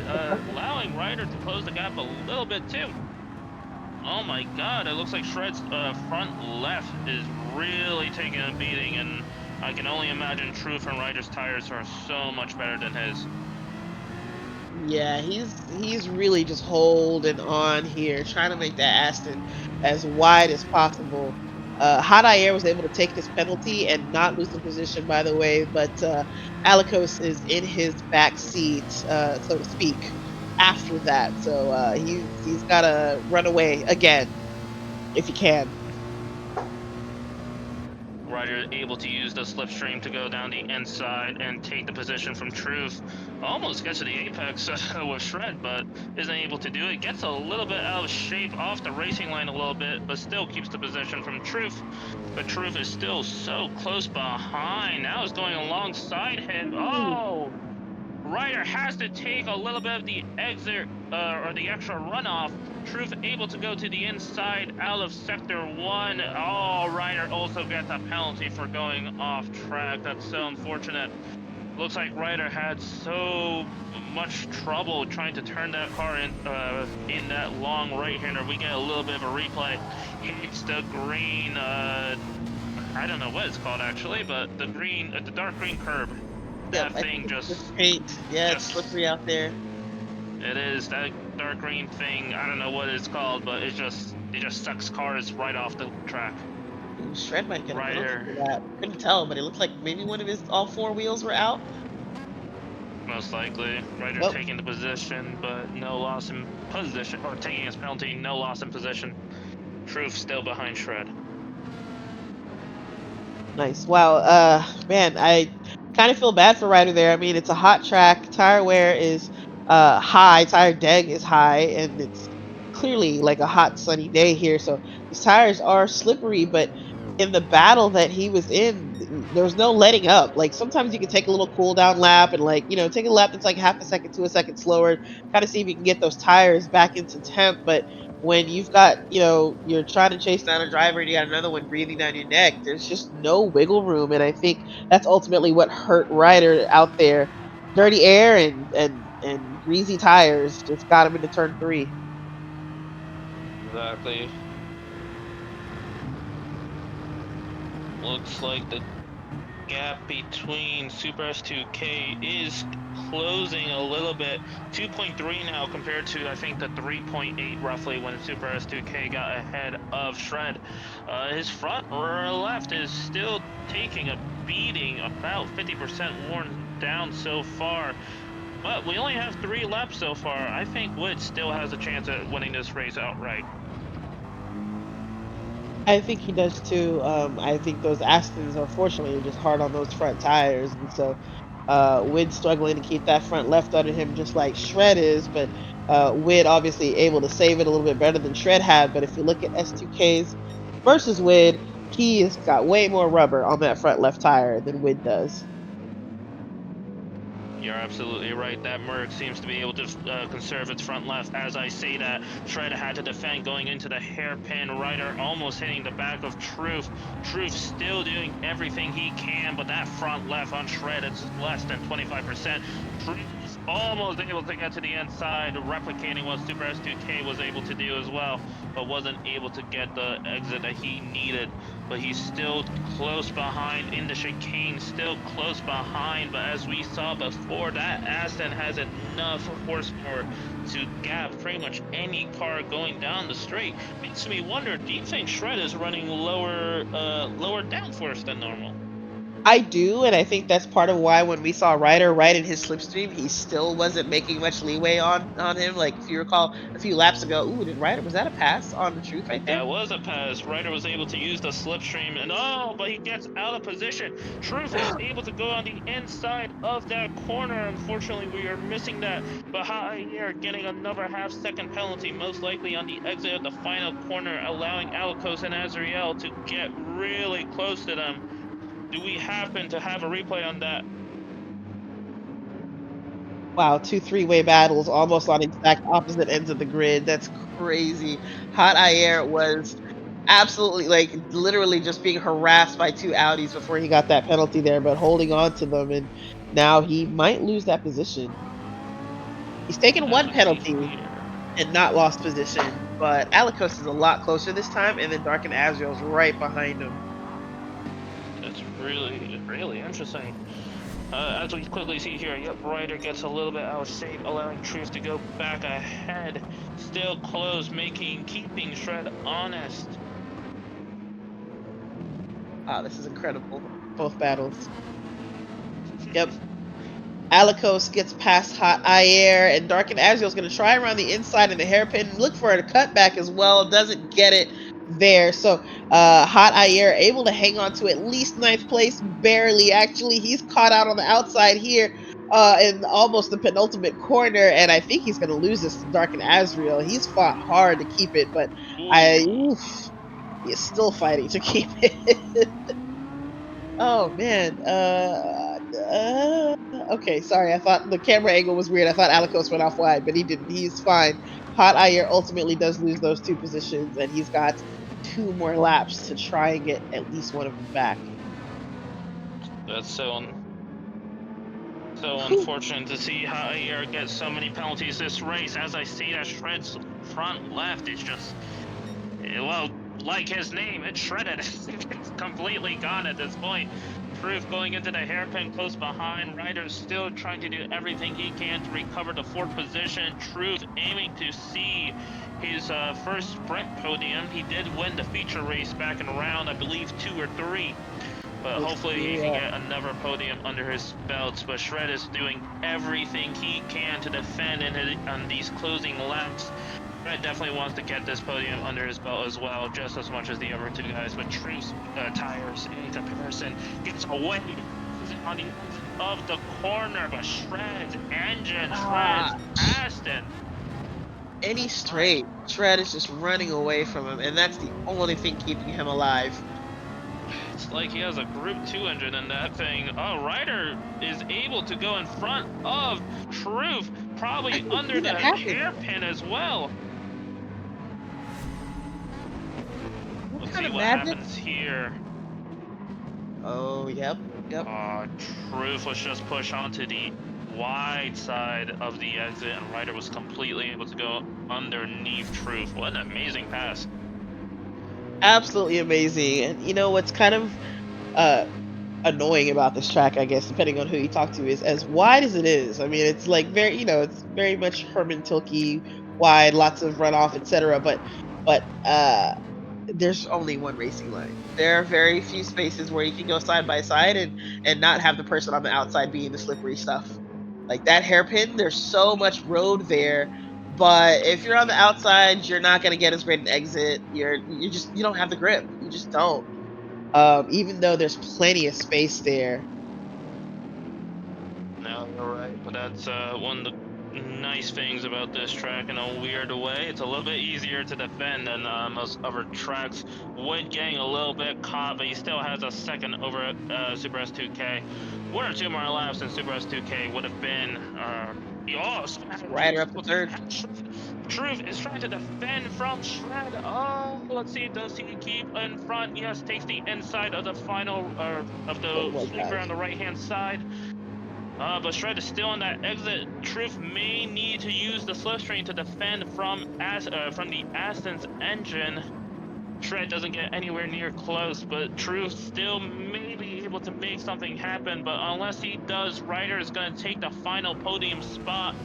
allowing Ryder to close the gap a little bit too. Oh my god, it looks like Shred's front left is really taking a beating, and I can only imagine Truth and Ryder's tires are so much better than his. Yeah, he's really just holding on here, trying to make that Aston as wide as possible. Hot Air was able to take this penalty and not lose the position, by the way, but Alikos is in his back seat, so to speak, after that. So he's got to run away again if he can. Ryder able to use the slipstream to go down the inside and take the position from Truth. Almost gets to the apex with Shred, but isn't able to do it. Gets a little bit out of shape off the racing line a little bit, but still keeps the position from Truth. But Truth is still so close behind. Now is going alongside him. Ooh. Oh! Ryder has to take a little bit of the exit or the extra runoff. Truth able to go to the inside out of sector one. Oh, Ryder also gets a penalty for going off track. That's so unfortunate. Looks like Ryder had so much trouble trying to turn that car in that long right-hander. We get a little bit of a replay. Hits the green. I don't know what it's called actually, but the green, the dark green curb. Yep, That I think thing it's just just, paint. Yeah, it's just slippery out there. it is that dark green thing. I don't know what it's called, but it just sucks cars right off the track. Ooh, Shred might get a penalty Ryder for that. Couldn't tell, but it looked like maybe one of his all four wheels were out. most likely. Ryder Oh, taking the position, but no loss in position, or taking his penalty, no loss in position. Truth still behind Shred. nice. Wow. Man, I kind of feel bad for Ryder there. I mean, it's a hot track. Tire wear is high. Tire deg is high, and it's clearly like a hot sunny day here. So these tires are slippery, but in the battle that he was in, there was no letting up. Like sometimes you can take a little cool down lap and like, take a lap that's like half a second to a second slower, kind of see if you can get those tires back into temp. But when you've got, you're trying to chase down a driver and you got another one breathing down your neck, there's just no wiggle room. And I think that's ultimately what hurt Ryder out there. Dirty air and greasy tires just got him into turn three. Exactly. Looks like the gap between Super S2K is closing a little bit. 2.3 now compared to I think the 3.8 roughly when Super S2K got ahead of Shred. His front left is still taking a beating, about 50% worn down so far. But we only have 3 laps so far. I think Wood still has a chance at winning this race outright. I think he does too. I think those Astons, unfortunately, are just hard on those front tires, and so Wid struggling to keep that front left under him, just like Shred is. But Wid obviously able to save it a little bit better than Shred had. But if you look at S2Ks versus Wid, he has got way more rubber on that front left tire than Wid does. You're absolutely right. That Merc seems to be able to conserve its front left. As I say that, Shredder had to defend going into the hairpin. Ryder almost hitting the back of Truth. Truth still doing everything he can, but that front left on Shred, it's less than 25%. Truth almost able to get to the inside, replicating what Super S2K was able to do as well, but wasn't able to get the exit that he needed. But he's still close behind in the chicane, still close behind. But as we saw before, that Aston has enough horsepower to gap pretty much any car going down the straight. Makes me wonder, do you think Shred is running lower downforce than normal? I do, and I think that's part of why when we saw Ryder right in his slipstream, he still wasn't making much leeway on him. Like if you recall a few laps ago, ooh, did Ryder was that a pass on the truth right there? That was a pass. Ryder was able to use the slipstream, and oh, but he gets out of position. Truth is able to go on the inside of that corner. Unfortunately, we are missing that. But here, getting another half-second penalty, most likely on the exit of the final corner, allowing Alikos and Azriel to get really close to them. Do we happen to have a replay on that? Wow, two three-way battles almost on exact opposite ends of the grid. That's crazy. Hot Ayer was absolutely like literally just being harassed by two Audis before he got that penalty there, but holding on to them, and now he might lose that position. He's taken As one we see penalty here. and not lost position, but Alikos is a lot closer this time, and then Dark and Azrael's right behind him. That's really, really interesting. As we quickly see here, yep, Ryder gets a little bit out of shape, allowing Truth to go back ahead. Still close, keeping Shred honest. Wow, this is incredible. Both battles. Yep. Alikos gets past Hot Ayer, and Dark and Azrael's going to try around the inside in the hairpin, look for a cutback as well. Doesn't get it there. So Hot Ayer able to hang on to at least ninth place, barely actually. He's caught out on the outside here in almost the penultimate corner, and I think he's going to lose this to Dark and Azrael. He's fought hard to keep it, but Ooh. he is still fighting to keep it. Oh man. Okay, sorry. I thought the camera angle was weird. I thought Alikos went off wide, but he didn't. He's fine. Hot Ayer ultimately does lose those 2 positions, and he's got 2 more laps to try and get at least one of them back. That's so Whew. unfortunate to see Jair get so many penalties this race. As I see that Shred's front left is just, well, like his name, it's shredded. It's completely gone at this point. Truth going into the hairpin close behind. Ryder still trying to do everything he can to recover the 4th position. Truth aiming to see his first sprint podium. He did win the feature race back in round, I believe, 2 or 3. But hopefully he can Yeah. get another podium under his belt. But Shred is doing everything he can to defend on these closing laps. Shred definitely wants to get this podium under his belt as well, just as much as the other 2 guys. But Truth's tires, in comparison, gets away on the exit of the corner. But Shred's engine, Shred's Gosh. Aston. Any My straight, Shred is just running away from him, and that's the only thing keeping him alive. It's like he has a Group 2 engine in that thing. Oh, Ryder is able to go in front of Truth, I probably didn't under see that the happen. hairpin as well. What Let's kind see of what madness? happens here. Oh, yep, yep. Truth was just pushed onto the wide side of the exit, and Ryder was completely able to go underneath Truth. What an amazing pass. Absolutely amazing. And you know what's kind of uh annoying about this track, I guess, depending on who you talk to, is as wide as it is. I mean, it's like very, it's very much Herman Tilke wide, lots of runoff, etc. But there's only one racing line. There are very few spaces where you can go side by side and not have the person on the outside being the slippery stuff. Like that hairpin, there's so much road there. But if you're on the outside, you're not gonna get as great an exit. You don't have the grip. You just don't. Even though there's plenty of space there. No, you're right, but that's one of the nice things about this track in a weird way. It's a little bit easier to defend than most other tracks. Wood getting a little bit caught, but he still has a second over Super S2K. 1 or 2 more laps and Super S2K would have been. Oh, Rider Truth up to able to third. catch. Truth is trying to defend from Shred. Oh, let's see. Does he keep in front? Yes, takes the inside of the final, of Oh the my sweeper on gosh. the right hand side. But Shred is still on that exit. Truth may need to use the slipstream to defend from the Aston's engine. Shred doesn't get anywhere near close, but Truth still may be able to make something happen. But unless he does, Ryder is going to take the final podium spot,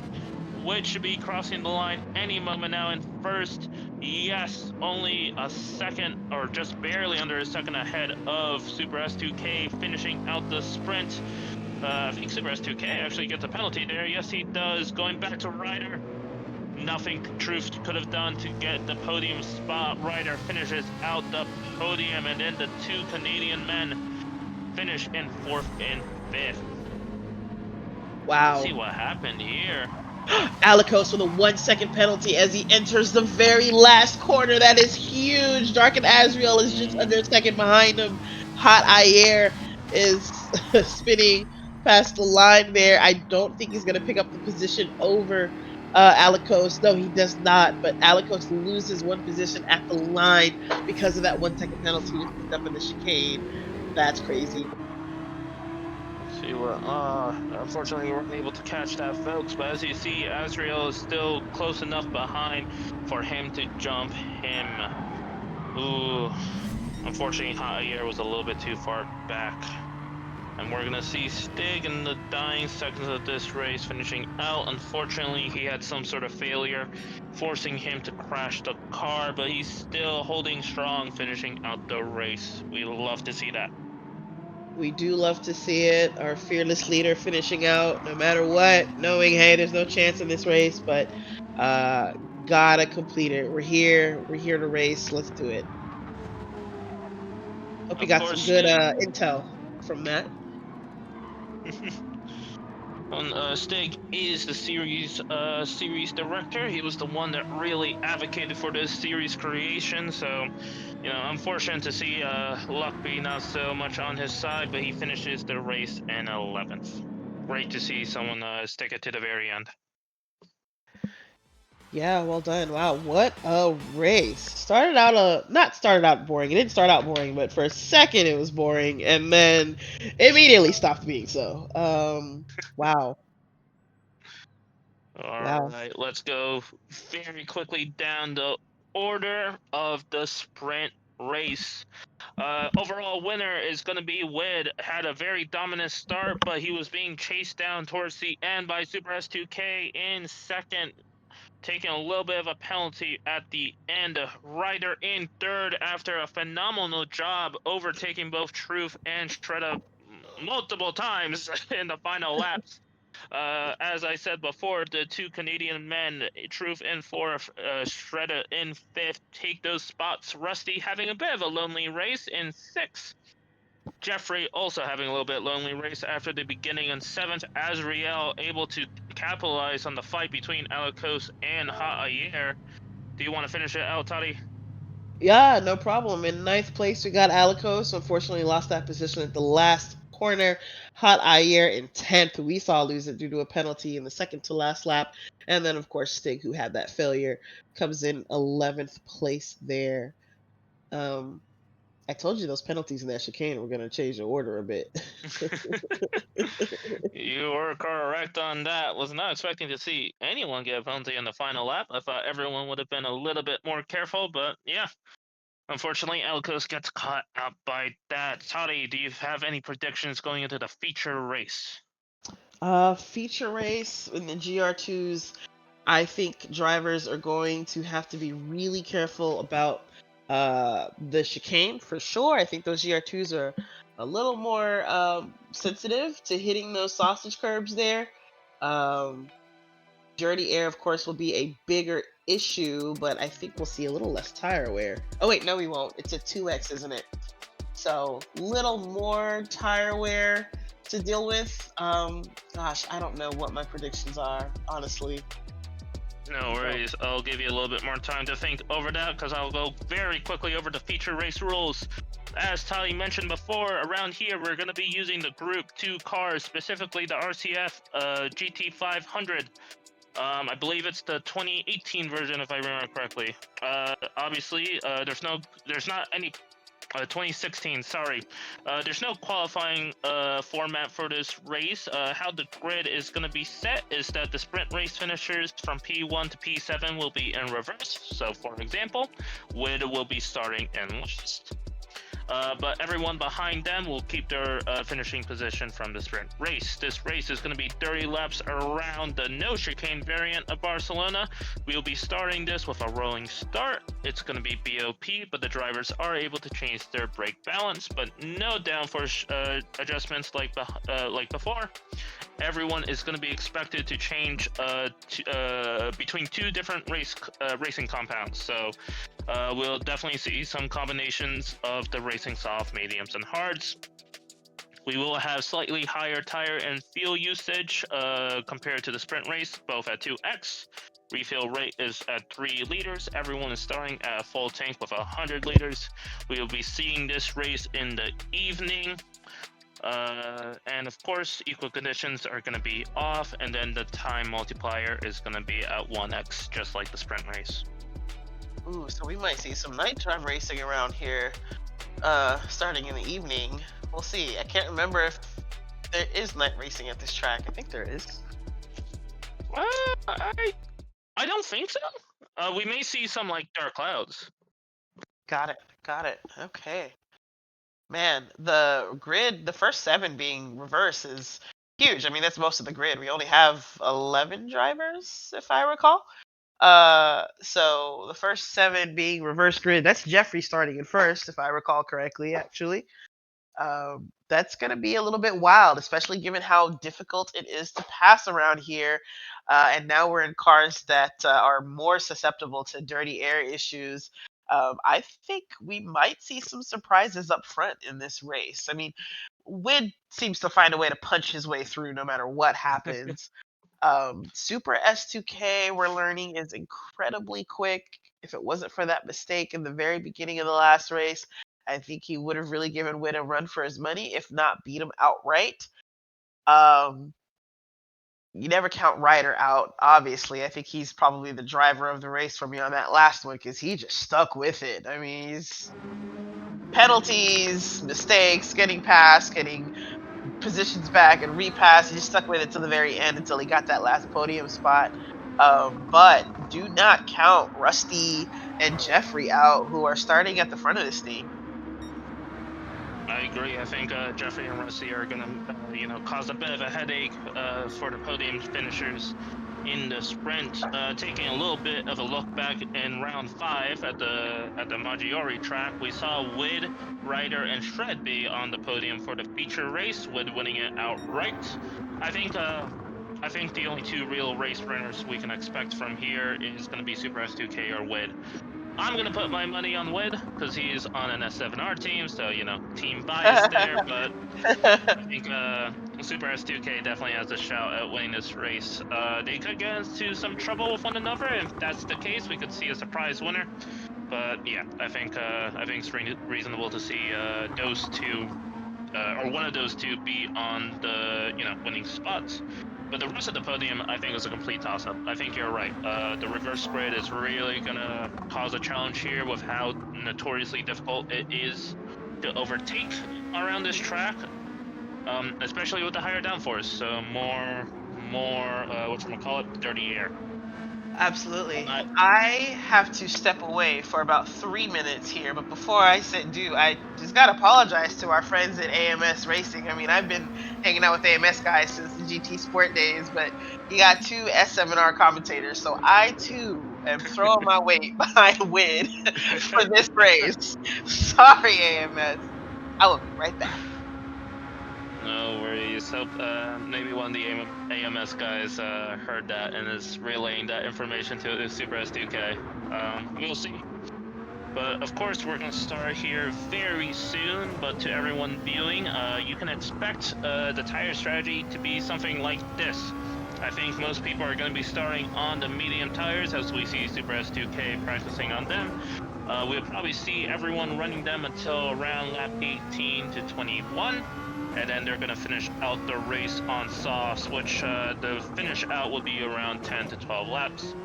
which should be crossing the line any moment now in first. Yes, only a second, or just barely under a second ahead of Super S2K, finishing out the sprint. I think Super S2K actually gets a penalty there. Yes, he does. Going back to Ryder. Nothing Truth could have done to get the podium spot. Ryder finishes out the podium, and then the 2 Canadian men finish in 4th and 5th. Let's see Wow. what happened here. Alikos with a 1 second penalty as he enters the very last corner. That is huge. Dark and Azrael is just under a second behind him. Hot Ayer is spinning past the line there. I don't think he's going to pick up the position over Alikos. No, he does not. But Alikos loses 1 position at the line because of that 1 second penalty was picked up in the chicane. That's crazy. Let's see what. Unfortunately, we weren't able to catch that, folks. But as you see, Azrael is still close enough behind for him to jump him. Ooh. Unfortunately, Jair was a little bit too far back. And we're gonna see Stig in the dying seconds of this race finishing out. Unfortunately, he had some sort of failure, forcing him to crash the car, but he's still holding strong, finishing out the race. We love to see that. We do love to see it. Our fearless leader finishing out no matter what, knowing, hey, there's no chance in this race, but uh gotta complete it. We're here. We're here to race. Let's do it. Hope you Of got some course, good Stig. intel from that. Stig is the series director. He was the one that really advocated for this series creation. So, unfortunate to see luck be not so much on his side, but he finishes the race in 11th. great to see someone stick it to the very end. Yeah, well done. Wow, what a race. Started out not started out boring. It didn't start out boring, but for a second it was boring and then immediately stopped being so. Wow. All Wow. right, let's go very quickly down the order of the sprint race. Overall winner is going to be Wid. Had a very dominant start, but he was being chased down towards the end by Super S2K in second, taking a little bit of a penalty at the end. Ryder in third after a phenomenal job overtaking both Truth and Shredder multiple times in the final laps. As I said before, the two Canadian men, Truth in fourth, Shredder in fifth, take those spots. Rusty having a bit of a lonely race in sixth. Jeffrey also having a little bit lonely race after the beginning in seventh. Azriel able to capitalize on the fight between Alikos and Ha'ayer. Do you want to finish it out, Toddy? Yeah, no problem. In ninth place, we got Alikos. Unfortunately, lost that position at the last corner. Hot Ayer in 10th. We saw lose it due to a penalty in the second to last lap. And then, of course, Stig, who had that failure, comes in 11th place there. Um, I told you those penalties in that chicane were going to change the order a bit. You were correct on that. Was not expecting to see anyone get a penalty in the final lap. I thought everyone would have been a little bit more careful, but yeah. Unfortunately, Elkos gets caught out by that. Toddy, do you have any predictions going into the feature race? Feature race in the GR2s. I think drivers are going to have to be really careful about the chicane for sure. I think those GR2s are a little more sensitive to hitting those sausage curbs there. Um, dirty air, of course, will be a bigger issue, but I think we'll see a little less tire wear. Oh wait, no, we won't. It's a 2X, isn't it? So little more tire wear to deal with. Gosh, I don't know what my predictions are, honestly. No So worries. I'll give you a little bit more time to think over that because I'll go very quickly over the feature race rules. As Tali mentioned before, around here we're going to be using the Group 2 cars, specifically the RCF GT500. I believe it's the 2018 version, if I remember correctly. Obviously, there's not any 2016, sorry. There's no qualifying format for this race. How the grid is going to be set is that the sprint race finishers from P1 to P7 will be in reverse. So, for example, Wid will be starting in last. But everyone behind them will keep their finishing position from the sprint race. This race is going to be 30 laps around the no chicane variant of Barcelona. We'll be starting this with a rolling start. It's going to be BOP, but the drivers are able to change their brake balance, but no downforce adjustments like before. Everyone is going to be expected to change between two different racing compounds. So we'll definitely see some combinations of the racing soft, mediums, and hards. We will have slightly higher tire and fuel usage compared to the sprint race, both at 2x. Refill rate is at 3 liters. Everyone is starting at a full tank with 100 liters. We will be seeing this race in the evening. And of course, equal conditions are going to be off, and then the time multiplier is going to be at 1x, just like the sprint race. ooh, so we might see some nighttime racing around here, starting in the evening. We'll see. I can't remember if there is night racing at this track. I think there is. Uh, I, I don't think so. We may see some like dark clouds. Got it. Got it. Okay. Man, the grid, the first seven being reverse is huge. I mean, that's most of the grid. We only have 11 drivers, if I recall. So the first seven being reverse grid, that's Jeffrey starting in first, if I recall correctly, actually. That's going to be a little bit wild, especially given how difficult it is to pass around here. And now we're in cars that are more susceptible to dirty air issues. I think we might see some surprises up front in this race. I mean, Wid seems to find a way to punch his way through no matter what happens. Super S2K, we're learning, is incredibly quick. If it wasn't for that mistake in the very beginning of the last race, I think he would have really given Win a run for his money, if not beat him outright. Um, You never count Ryder out. Obviously, I think he's probably the driver of the race for me on that last one because he just stuck with it. I mean, he's penalties, mistakes, getting past, getting positions back, and repass. He just stuck with it to the very end until he got that last podium spot. But do not count Rusty and Jeffrey out, who are starting at the front of this thing. I agree. I think Jeffrey and Rusty are going to, cause a bit of a headache for the podium finishers in the sprint. Taking a little bit of a look back in round 5 at the Maggiore track, we saw Wid, Ryder, and Shred be on the podium for the feature race, Wid winning it outright. I think. I think the only two real race runners we can expect from here is going to be Super S2K or Wid. I'm gonna put my money on Wid because he's on an S7R team, so team bias there. But I think Super S2K definitely has a shout at winning this race. They could get into some trouble with one another. If that's the case, we could see a surprise winner. But yeah, I think it's reasonable to see those two or one of those two be on the winning spots. But the rest of the podium, I think, is a complete toss-up. I think you're right. The reverse grid is really gonna cause a challenge here with how notoriously difficult it is to overtake around this track, especially with the higher downforce. So more whatchamacallit, dirty air. Absolutely. I I have to step away for about 3 minutes here, but before I said do, I just gotta apologize to our friends at AMS Racing. I mean, I've been hanging out with AMS guys since the GT Sport days, but you got two S7R commentators, so I too am throwing my weight behind Win for this race. Sorry, AMS. I will be right back. No worries. Hope maybe one of the AMS guys heard that and is relaying that information to the Super S2K. We'll see. But of course, we're going to start here very soon. But to everyone viewing, you can expect the tire strategy to be something like this. I think most people are going to be starting on the medium tires as we see Super S2K practicing on them. We'll probably see everyone running them until around lap 18 to 21. And then they're going to finish out the race on softs, which the finish out will be around 10 to 12 laps.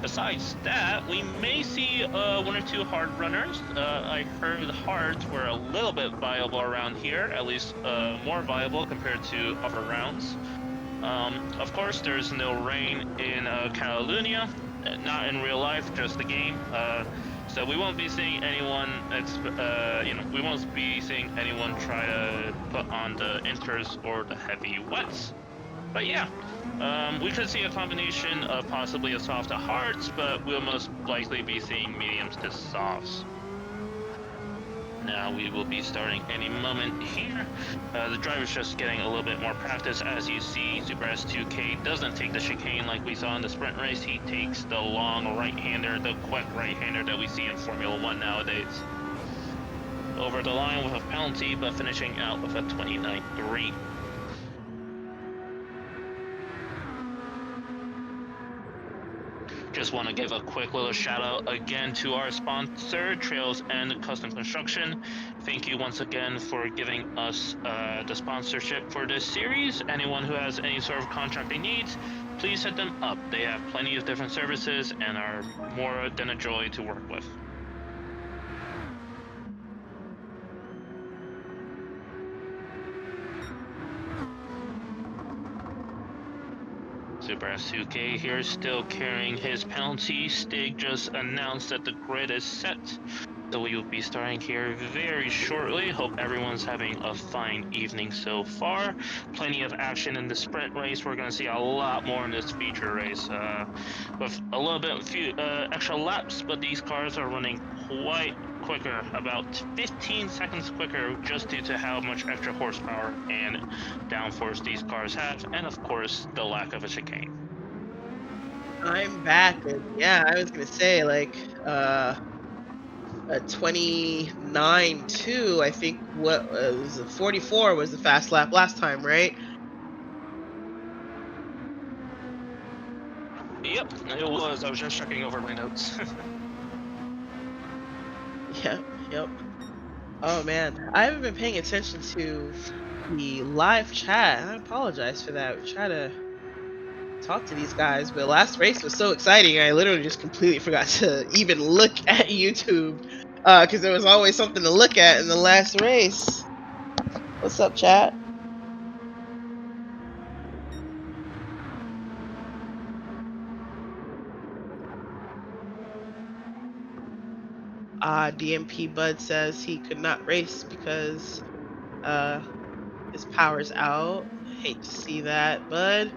Besides that, we may see one or two hard runners. I heard hards were a little bit viable around here, at least more viable compared to other rounds. Of course, there's no rain in Catalunya, not in real life, just the game. So we won't be seeing anyone, we won't be seeing anyone try to put on the inters or the heavy wets. But yeah, we could see a combination of possibly a soft to hards, but we'll most likely be seeing mediums to softs. Now we will be starting any moment here. The driver's just getting a little bit more practice. As you see, Super S2K doesn't take the chicane like we saw in the sprint race. He takes the long right-hander, the quick right-hander that we see in Formula 1 nowadays. Over the line with a penalty, but finishing out with a 29.3. Just want to give a quick little shout out again to our sponsor, Trails and Custom Construction. Thank you once again for giving us the sponsorship for this series. Anyone who has any sort of contracting needs, please hit them up. They have plenty of different services and are more than a joy to work with. Super S2K here still carrying his penalty. Stig just announced that the grid is set. So we will be starting here very shortly. Hope everyone's having a fine evening so far. Plenty of action in the sprint race. We're going to see a lot more in this feature race with a little bit few extra laps, but these cars are running quite quicker, about 15 seconds quicker, just due to how much extra horsepower and downforce these cars have, and of course the lack of a chicane. I'm back, and yeah, I was gonna say a 29.2. I think what was 44 was the fast lap last time, right? Yep, it was. I was just checking over my notes. Yep, yep. Oh man, I haven't been paying attention to. the live chat. I apologize for that. We try to talk to these guys, but last race was so exciting. I literally just completely forgot to even look at YouTube because there was always something to look at in the last race. What's up, chat? DMP Bud says he could not race because uh, his power's out. Hate to see that, Bud.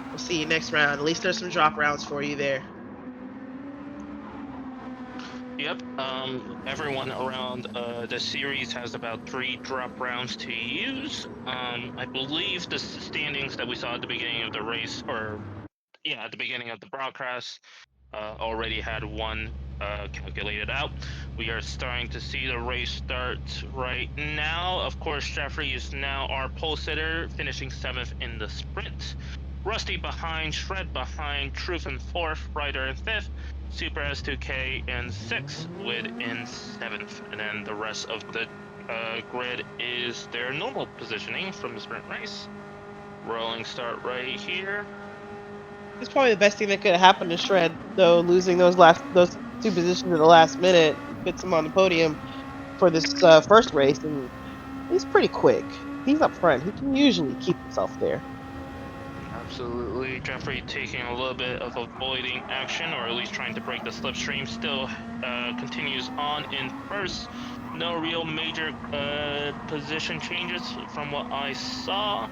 We'll see you next round. At least there's some drop rounds for you there. Yep. Everyone around the series has about 3 drop rounds to use. I believe the standings that we saw at the beginning of the race, or yeah, at the beginning of the broadcast, already had one calculated out. We are starting to see the race start right now. Of course, Jeffrey is now our pole sitter, finishing 7th in the sprint. Rusty behind, Shred behind, Truth in 4th, Ryder in 5th, Super S2K in 6th, Wid in 7th. And then the rest of the grid is their normal positioning from the sprint race. Rolling start right here. It's probably the best thing that could have happened to Shred, though, losing those two positions at the last minute puts him on the podium for this first race, and he's pretty quick. He's up front. He can usually keep himself there. Absolutely. Jeffrey taking a little bit of avoiding action, or at least trying to break the slipstream, still continues on in first. No real major position changes from what I saw.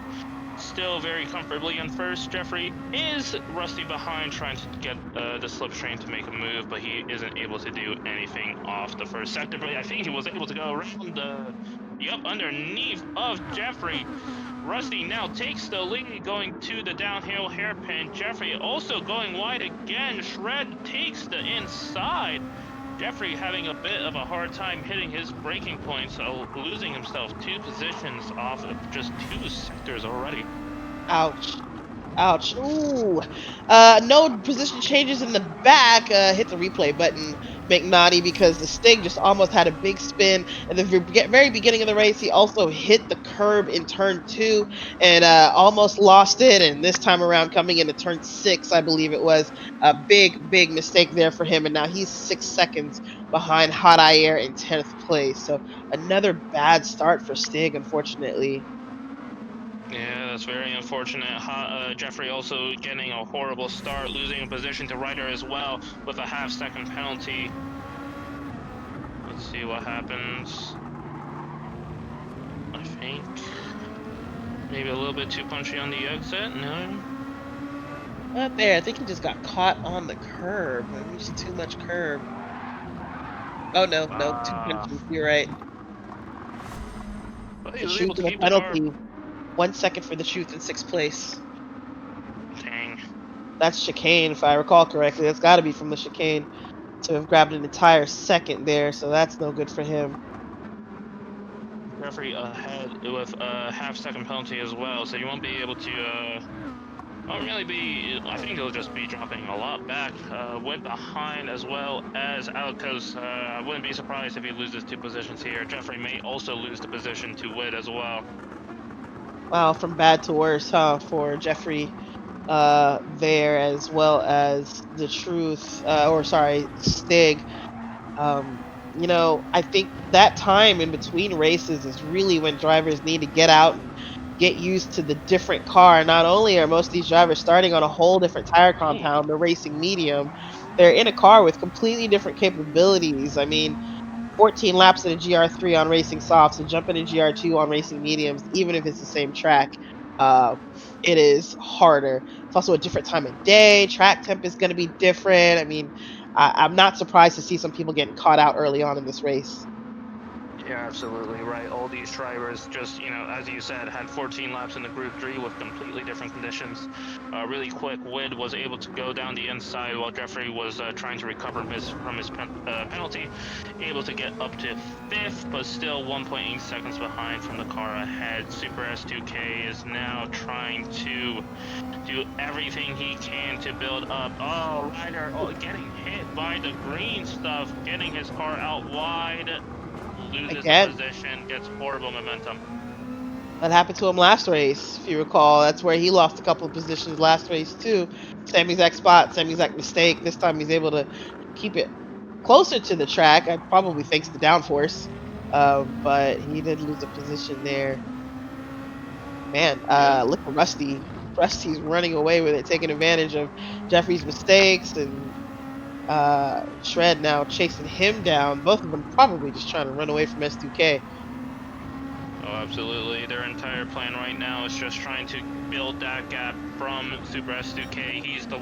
Still very comfortably in first. Jeffrey is Rusty behind, trying to get the slipstream to make a move, but he isn't able to do anything off the first sector. But I think he was able to go around the, yep, underneath of Jeffrey. Rusty now takes the lead going to the downhill hairpin. Jeffrey also going wide again. Shred takes the inside. Jeffrey having a bit of a hard time hitting his breaking points, so losing himself 2 positions off of just 2 sectors already. Ouch. Ouch. Ooh. No position changes in the back. Hit the replay button, McNaughty, because the Stig just almost had a big spin at the very beginning of the race. He also hit the curb in turn 2 and almost lost it. And this time around, coming into turn 6, I believe it was a big mistake there for him. And now he's 6 seconds behind Hot Eye Air in 10th place. So another bad start for Stig, unfortunately. Yeah, that's very unfortunate. Jeffrey also getting a horrible start, losing a position to Ryder as well with a half-second penalty. Let's see what happens. I think maybe a little bit too punchy on the exit. No. Not there. I think he just got caught on the curb. Maybe just too much curb. Oh no, no, too Ah, punchy. You're right. but he The was able truth to and the keep the car. penalty. 1 second for the truth in 6th place. Dang. That's chicane, if I recall correctly. That's got to be from the chicane to have grabbed an entire second there. So that's no good for him. Jeffrey ahead with a half-second penalty as well, so you won't be able to. Won't really be. I think he'll just be dropping a lot back. Went behind as well as Alcos. I wouldn't be surprised if he loses 2 positions here. Jeffrey may also lose the position to Wid as well. Wow, from bad to worse, huh, for Jeffrey there, as well as the truth, or sorry, Stig. I think that time in between races is really when drivers need to get out and get used to the different car. Not only are most of these drivers starting on a whole different tire Ooh, compound, the racing medium, they're in a car with completely different capabilities. I mean, 14 laps in a GR3 on racing softs and jumping in GR2 on racing mediums, even if it's the same track, uh, it is harder. It's also a different time of day. Track temp is going to be different. I mean, I'm not surprised to see some people getting caught out early on in this race. you're absolutely right. All these drivers just, as you said, had 14 laps in the Group 3 with completely different conditions. Really quick, Wid was able to go down the inside while Jeffrey was trying to recover from his penalty. Able to get up to 5th, but still 1.8 seconds behind from the car ahead. Super S2K is now trying to do everything he can to build up. Oh, Ryder getting hit by the green stuff, getting his car out wide, loses the Again, position, gets horrible momentum. That happened to him last race, if you recall. That's where he lost a couple of positions last race too. Same exact spot, same exact mistake. This time he's able to keep it closer to the track. Probably thanks to downforce, but he did lose a position there. Man, Yeah, look at Rusty. Rusty's running away with it, taking advantage of Jeffrey's mistakes, and Shred now chasing him down. Both of them probably just trying to run away from S2K. oh, absolutely. Their entire plan right now is just trying to build that gap from Super S2K. He's the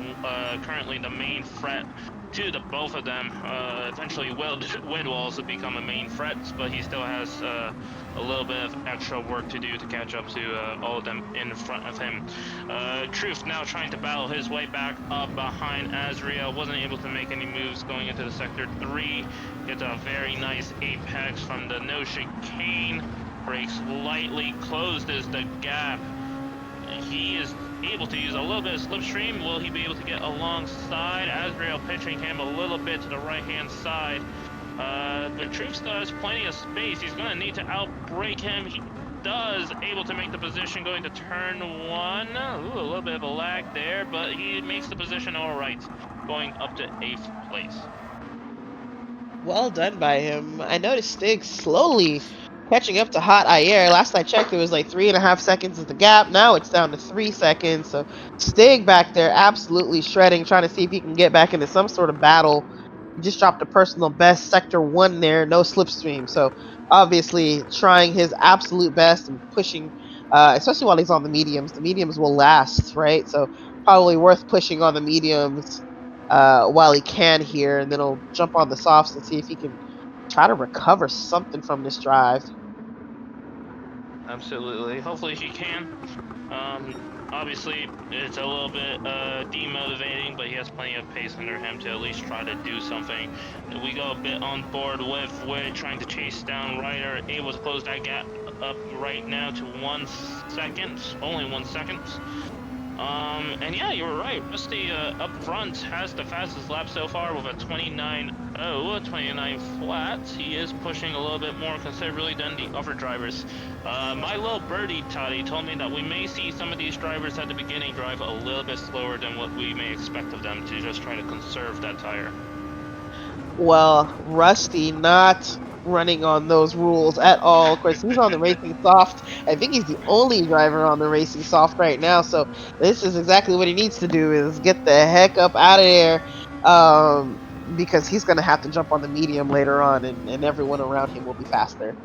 currently the main threat to the both of them. Eventually, Wind will also become a main threat, but he still has a little bit of extra work to do to catch up to all of them in front of him. Truth now trying to battle his way back up behind Azrael. Wasn't able to make any moves going into the sector 3. Gets a very nice apex from the no chicane. Brakes lightly, closed is the gap. He is able to use a little bit of slipstream. Will he be able to get alongside? Azrael pitching him a little bit to the right-hand side. But Truth still has plenty of space. He's going to need to outbrake him. He does, able to make the position going to turn 1. Ooh, a little bit of a lag there, but he makes the position all right, going up to 8th place. Well done by him. I noticed Stig slowly catching up to Hot Ayer. Last I checked, it was like 3.5 seconds is the gap. Now it's down to 3 seconds. So Stig back there absolutely shredding, trying to see if he can get back into some sort of battle. He just dropped a personal best, sector 1 there, no slipstream. So obviously trying his absolute best and pushing, especially while he's on the mediums. The mediums will last, right? So probably worth pushing on the mediums while he can here, and then he'll jump on the softs and see if he can try to recover something from this drive. Absolutely. Hopefully he can. Um, Obviously, it's a little bit demotivating, but he has plenty of pace under him to at least try to do something. We go a bit on board with Wood trying to chase down Ryder, able to close that gap up right now to 1 second, only 1 second. And yeah, you were right. Rusty up front has the fastest lap so far with a 29.0, 29 flat. He is pushing a little bit more considerably than the other drivers. My little birdie Toddy told me that we may see some of these drivers at the beginning drive a little bit slower than what we may expect of them to just try to conserve that tire. Well, Rusty not running on those rules at all. Of course, he's on the racing soft. I think he's the only driver on the racing soft right now. So this is exactly what he needs to do is get the heck up out of there. Um, because he's gonna have to jump on the medium later on, and everyone around him will be faster.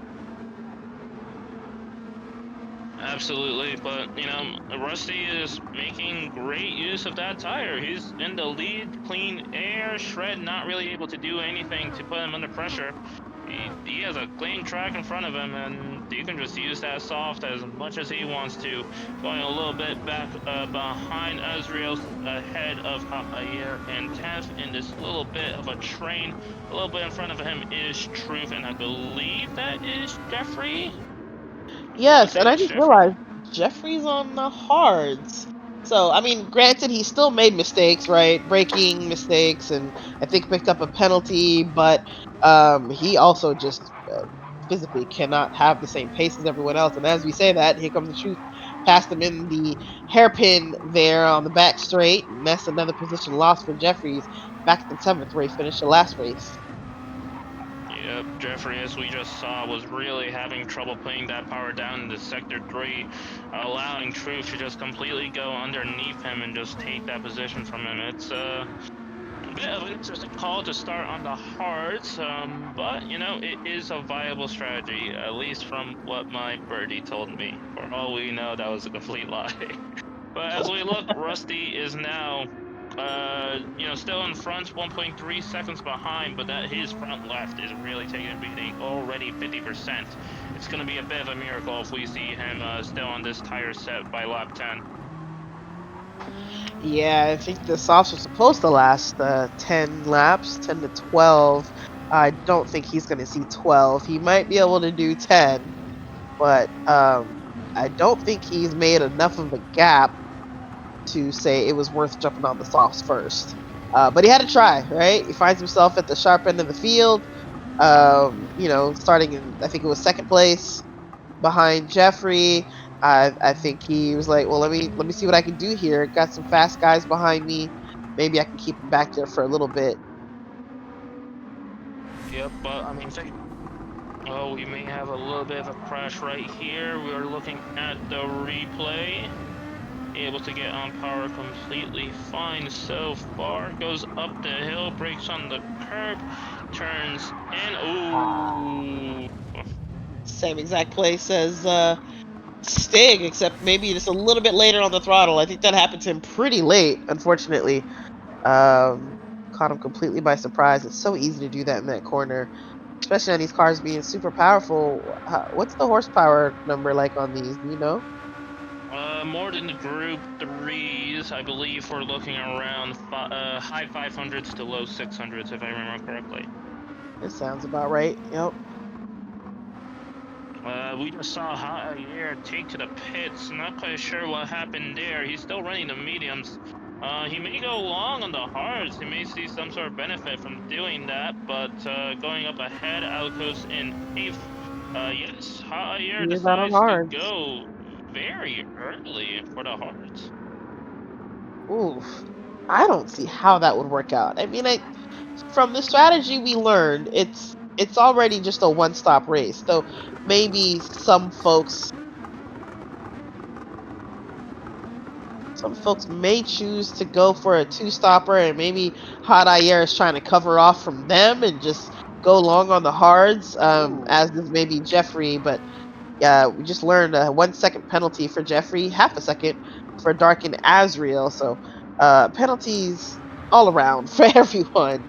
Absolutely, but you know, Rusty is making great use of that tire. He's in the lead, clean air. Shred not really able to do anything to put him under pressure. He has a clean track in front of him, and you can just use that soft as much as he wants to. Going a little bit back behind Azrael, ahead of Ayer and 10th in this little bit of a train. A little bit in front of him is Truth, and I believe that is Jeffrey. Yeah, I Yes, and think I that's just Jeffrey. realized Jeffrey's on the hards. So, I mean, granted, he still made mistakes, right? Braking mistakes, and I think picked up a penalty, but he also just physically cannot have the same pace as everyone else. And as we say that, here comes the truth. Passed him in the hairpin there on the back straight, and that's another position lost for Jeffries back in 7th, where he finished the last race. Yep, Jeffrey, as we just saw, was really having trouble putting that power down into Sector 3, allowing Truth to just completely go underneath him and just take that position from him. It's a bit of an interesting call to start on the hards, but, you know, it is a viable strategy, at least from what my birdie told me. For all we know, that was a complete lie. But as we look, Rusty is now, you know, still in front, 1.3 seconds behind, but that his front left is really taking a beating, already 50%. It's going to be a bit of a miracle if we see him still on this tire set by lap 10. Yeah, I think the softs are supposed to last 10 laps, 10 to 12. I don't think he's going to see 12. He might be able to do 10, but I don't think he's made enough of a gap to say it was worth jumping on the softs first. But he had to try, right? He finds himself at the sharp end of the field, starting in, I think it was second place behind Jeffrey. I think he was like, "Well, let me see what I can do here. Got some fast guys behind me. Maybe I can keep him back there for a little bit." Yep, but I mean, oh, we may have a little bit of a crash right here. We are looking at the replay. Able to get on power completely fine so far. Goes up the hill, brakes on the curb, turns in. Ooh. Same exact place as Stig, except maybe just a little bit later on the throttle. I think that happened to him pretty late, unfortunately. Um, Caught him completely by surprise. It's so easy to do that in that corner, especially on these cars being super powerful. What's the horsepower number like on these? Do you know? More than the group threes, I believe we're looking around high 500s to low 600s, if I remember correctly. It sounds about right. Yep. We just saw Javier take to the pits. Not quite sure what happened there. He's still running the mediums. He may go long on the hards. He may see some sort of benefit from doing that, but going up ahead, Alco's in eighth. Yes, Javier He is out on decides to hards. go very early for the hards. Oof. I don't see how that would work out. I mean, I from the strategy we learned, it's already just a one-stop race. So maybe some folks may choose to go for a two-stopper, and maybe Hot Ayer is trying to cover off from them and just go long on the hards, Ooh. as is maybe Jeffrey. But we just learned a 1 second penalty for Jeffrey, half a second for Dark and Azriel. So penalties all around for everyone.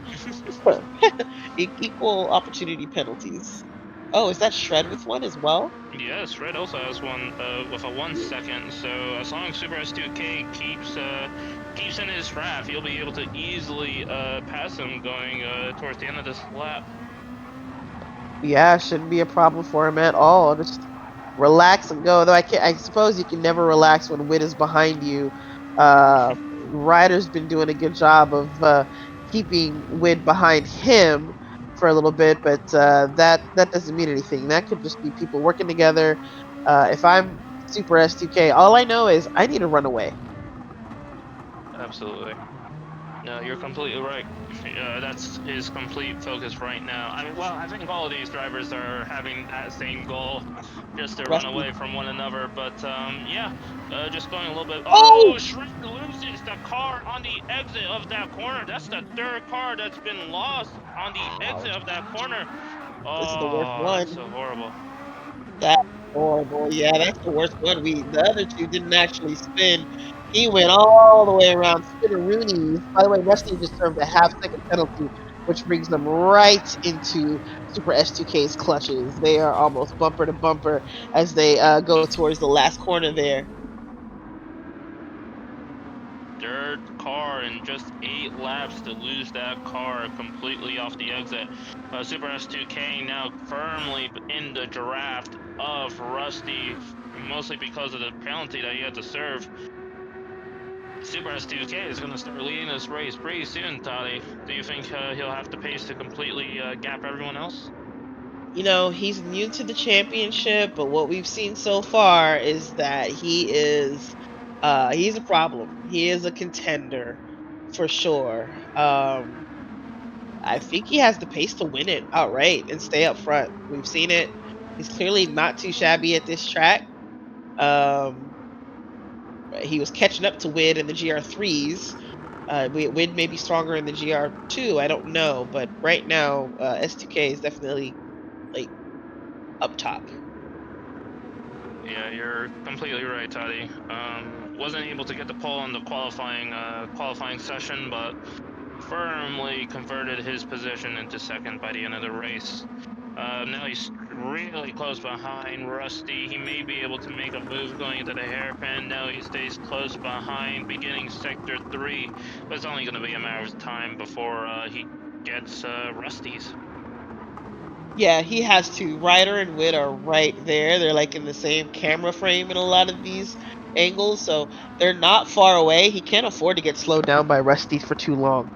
Equal opportunity penalties. Oh, is that Shred with one as well? Yes, Red also has one with a 1 second. So as long as Super S2K keeps in his draft, he'll be able to easily pass him going towards the end of this lap. Yeah, shouldn't be a problem for him at all. Just relax and go. Though I suppose you can never relax when Wit is behind you. Ryder's been doing a good job of keeping Wit behind him for a little bit, but that doesn't mean anything. That could just be people working together. If I'm Super S2K, all I know is I need to run away. Absolutely. No, you're completely right. That's his complete focus right now. I mean, well, I think all of these drivers are having that same goal, just to run Rusty. away from one another. But yeah, just going a little bit. Oh, Oh, Shred loses the car on the exit of that corner. That's the third car that's been lost on the exit ouch! of that corner. This is the worst Oh, that's one. so horrible. That's horrible. Yeah, that's the worst one. The other 2 didn't actually spin. He went all the way around Spinneroonies. By the way, Rusty just served a half-second penalty, which brings them right into Super S2K's clutches. They are almost bumper to bumper as they go towards the last corner there. Third car in just 8 laps to lose that car completely off the exit. Super S2K now firmly in the draft of Rusty, mostly because of the penalty that he had to serve. Super S2K is going to start leading this race pretty soon, Toddy. Do you think he'll have the pace to completely gap everyone else? He's new to the championship, but what we've seen so far is that he's a problem. He is a contender for sure. I think he has the pace to win it outright and stay up front. We've seen it. He's clearly not too shabby at this track. Um, he was catching up to Wid in the GR3s. Wid may be stronger in the GR2. I don't know, but right now, S2K is definitely like up top. Yeah, you're completely right, Toddy. Wasn't able to get the pole on the qualifying session, but firmly converted his position into second by the end of the race. Now he's really close behind Rusty. He may be able to make a move going into the hairpin. Now he stays close behind, beginning sector 3, but it's only going to be a matter of time before he gets Rusty's. Yeah, he has to. Ryder and Wit are right there. They're like in the same camera frame in a lot of these angles, so they're not far away. He can't afford to get slowed down by Rusty for too long.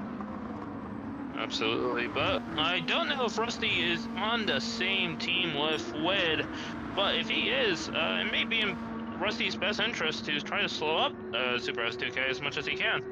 Absolutely, but I don't know if Rusty is on the same team with Wid. But if he is, it may be Rusty's best interest to try to slow up Super S2K as much as he can.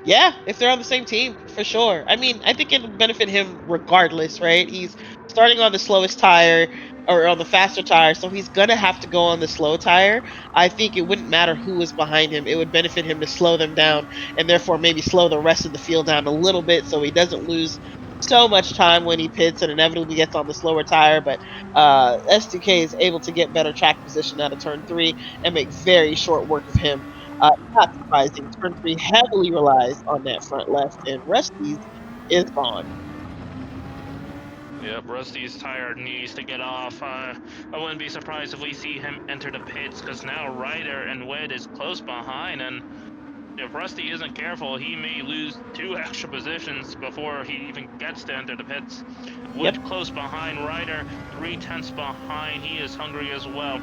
Yeah, if they're on the same team, for sure. I mean, I think it'll benefit him regardless, right? He's starting on the slowest tire or on the faster tire, so he's gonna have to go on the slow tire. I think it wouldn't matter who was behind him. It would benefit him to slow them down and therefore maybe slow the rest of the field down a little bit so he doesn't lose so much time when he pits and inevitably gets on the slower tire. But S2K is able to get better track position out of turn three and make very short work of him. Not surprising. Turn 3 heavily relies on that front left, and Rusty's is gone. Yep, Rusty's tired, needs to get off. I wouldn't be surprised if we see him enter the pits because now Ryder and Wed is close behind, and if Rusty isn't careful, he may lose 2 extra positions before he even gets to enter the pits. Yep. Wood close behind Ryder, 3 tenths behind. He is hungry as well.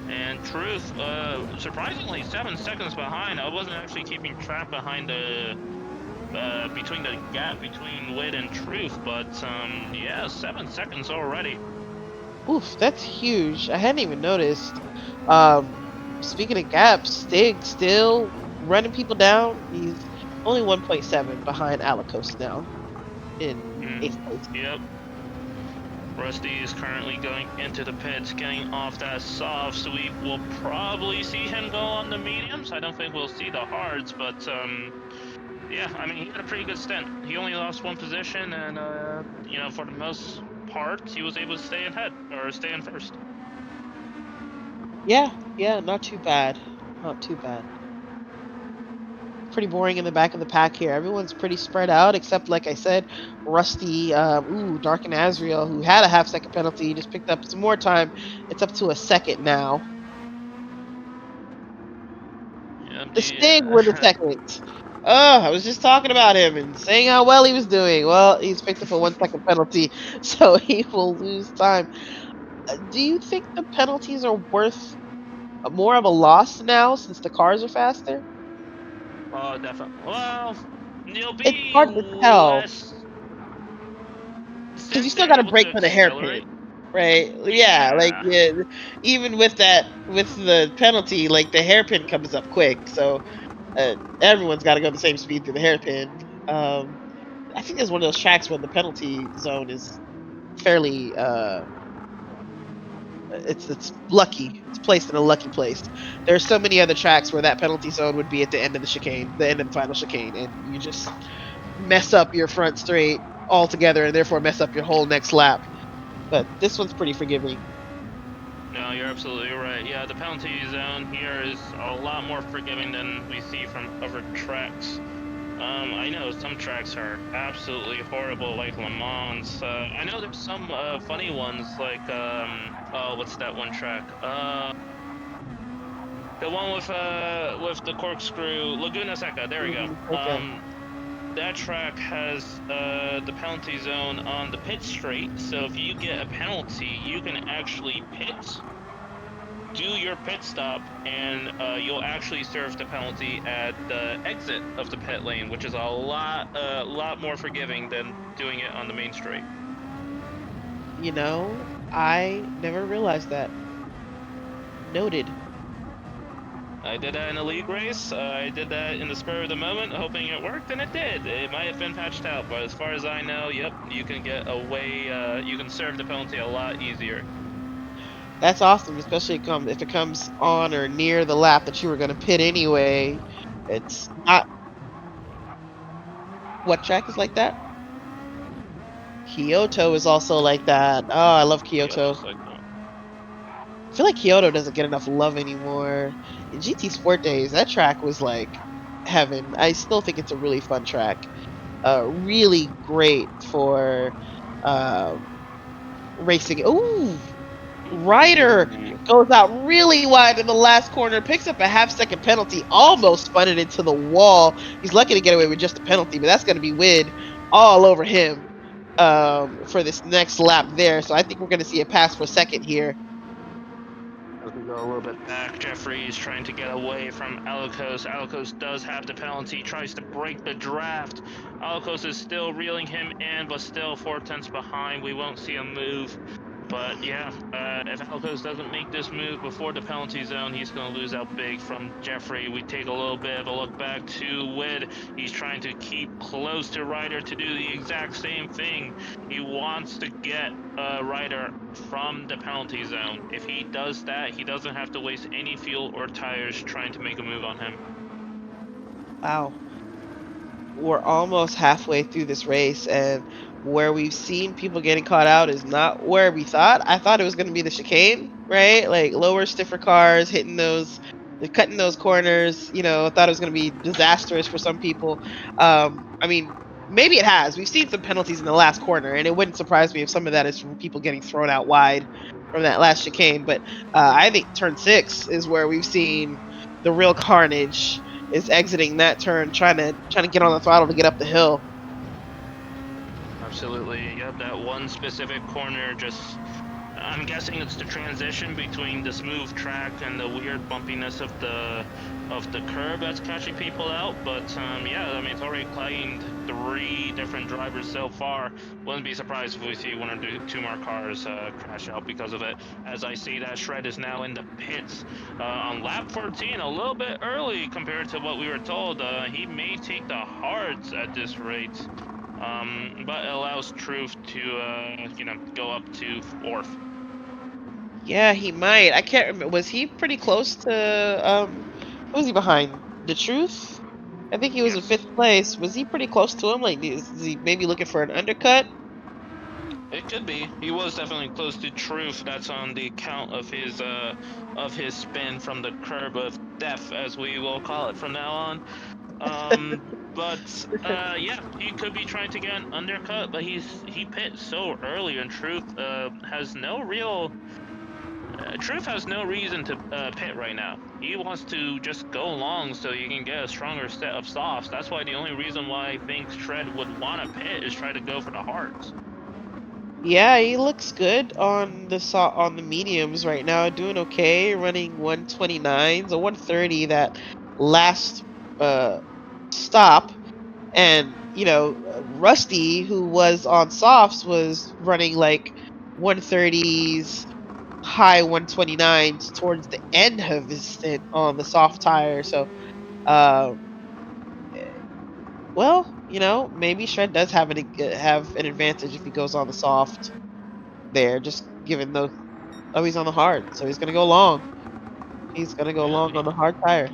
And Truth, surprisingly, 7 seconds behind. I wasn't actually keeping track behind the between the gap between Wid and Truth, but yeah, 7 seconds already. Oof, that's huge. I hadn't even noticed. Um, Speaking of gaps, Stig still running people down. He's only 1.7 behind Alikos now in Mm, 8th place. yep. Rusty is currently going into the pits, getting off that soft sweep. We'll probably see him go on the mediums. I don't think we'll see the hards, but yeah, I mean, he had a pretty good stint. He only lost 1 position, and you know, for the most part, he was able to stay in head or stay in first. Yeah, yeah, not too bad. Not too bad. Pretty boring in the back of the pack here. Everyone's pretty spread out, except like I said, Rusty, Dark and Azrael, who had a half-second penalty, just picked up some more time. It's up to a second now. Yeah, The Stig with a the second. Oh, I was just talking about him and saying how well he was doing. Well, he's picked up a 1 second penalty, so he will lose time. Do you think the penalties are worth more of a loss now since the cars are faster? oh, definitely. Well, you'll It's be hard to tell less because you since still they're got to able brake to for the hairpin, accelerate. right? Yeah, like Yeah. yeah, even with that, with the penalty, like the hairpin comes up quick, so everyone's got to go the same speed through the hairpin. I think there's one of those tracks where the penalty zone is fairly it's lucky. It's placed in a lucky place. There's so many other tracks where that penalty zone would be at the end of the chicane, the end of the final chicane, and you just mess up your front straight altogether and therefore mess up your whole next lap. But this one's pretty forgiving. No, you're absolutely right. Yeah, the penalty zone here is a lot more forgiving than we see from other tracks. I know some tracks are absolutely horrible, like Le Mans. I know there's some funny ones, like oh, what's that one track? The one with the corkscrew, Laguna Seca. There we go. Okay. That track has the penalty zone on the pit straight. So if you get a penalty, you can actually pit, do your pit stop, and you'll actually serve the penalty at the exit of the pit lane, which is a lot more forgiving than doing it on the main straight. I never realized that. Noted. I did that in a league race. I did that in the spur of the moment, hoping it worked, and it did. It might have been patched out, but as far as I know, yep, you can get away. You can serve the penalty a lot easier. That's awesome, especially if it comes on or near the lap that you were going to pit anyway. It's not what track is like that. Kyoto is also like that. Oh, I love Kyoto. Kyoto's like that. I feel like Kyoto doesn't get enough love anymore. In GT Sport days, that track was like heaven. I still think it's a really fun track. Really great for um, racing. Ooh, Ryder Ooh. goes out really wide in the last corner, picks up a half-second penalty, almost spun it into the wall. He's lucky to get away with just a penalty, but that's going to be Wid all over him for this next lap there. So I think we're going to see a pass for second here. As we go a little bit back, Jeffrey is trying to get away from Alikos. Alikos does have the penalty, tries to break the draft. Alikos is still reeling him in, but still 4 tenths behind. We won't see him move. But yeah, if Alcos doesn't make this move before the penalty zone, he's going to lose out big from Jeffrey. We take a little bit of a look back to Wid. He's trying to keep close to Ryder to do the exact same thing. He wants to get Ryder from the penalty zone. If he does that, he doesn't have to waste any fuel or tires trying to make a move on him. Wow. We're almost halfway through this race, and where we've seen people getting caught out is not where we thought. I thought it was going to be the chicane, right? Like lower, stiffer cars hitting those, cutting those corners. I thought it was going to be disastrous for some people. I mean, maybe it has. We've seen some penalties in the last corner, and it wouldn't surprise me if some of that is from people getting thrown out wide from that last chicane. But I think turn 6 is where we've seen the real carnage is exiting that turn, trying to get on the throttle to get up the hill. Absolutely. Yep, that one specific corner just I'm guessing it's the transition between the smooth track and the weird bumpiness of the curb that's catching people out. But yeah, I mean it's already claimed 3 different drivers so far. Wouldn't be surprised if we see 1 or 2 more cars crash out because of it. As I see that Shred is now in the pits on lap 14, a little bit early compared to what we were told. He may take the hards at this rate. But it allows Truth to, go up to 4th. Yeah, he might. I can't remember. Was he pretty close to who was he behind? The Truth? I think he was in Yes, 5th place. Was he pretty close to him? Like, is he maybe looking for an undercut? it could be. He was definitely close to Truth. That's on the account of his spin from the curb of death, as we will call it from now on. But yeah, he could be trying to get an undercut, but he pit so early, and Truth has no reason to pit right now. He wants to just go long so he can get a stronger set of softs. That's why the only reason why I think Shred would want to pit is try to go for the hards. Yeah, he looks good on on the mediums right now, doing okay, running 129s, a 130 that last uh stop. And Rusty, who was on softs, was running like 130s, high 129s towards the end of his stint on the soft tire. So um well, maybe Shred does have an advantage if he goes on the soft there, just given those. Oh, he's on the hard, so he's gonna go long. He's gonna go Yeah, long on the hard tire.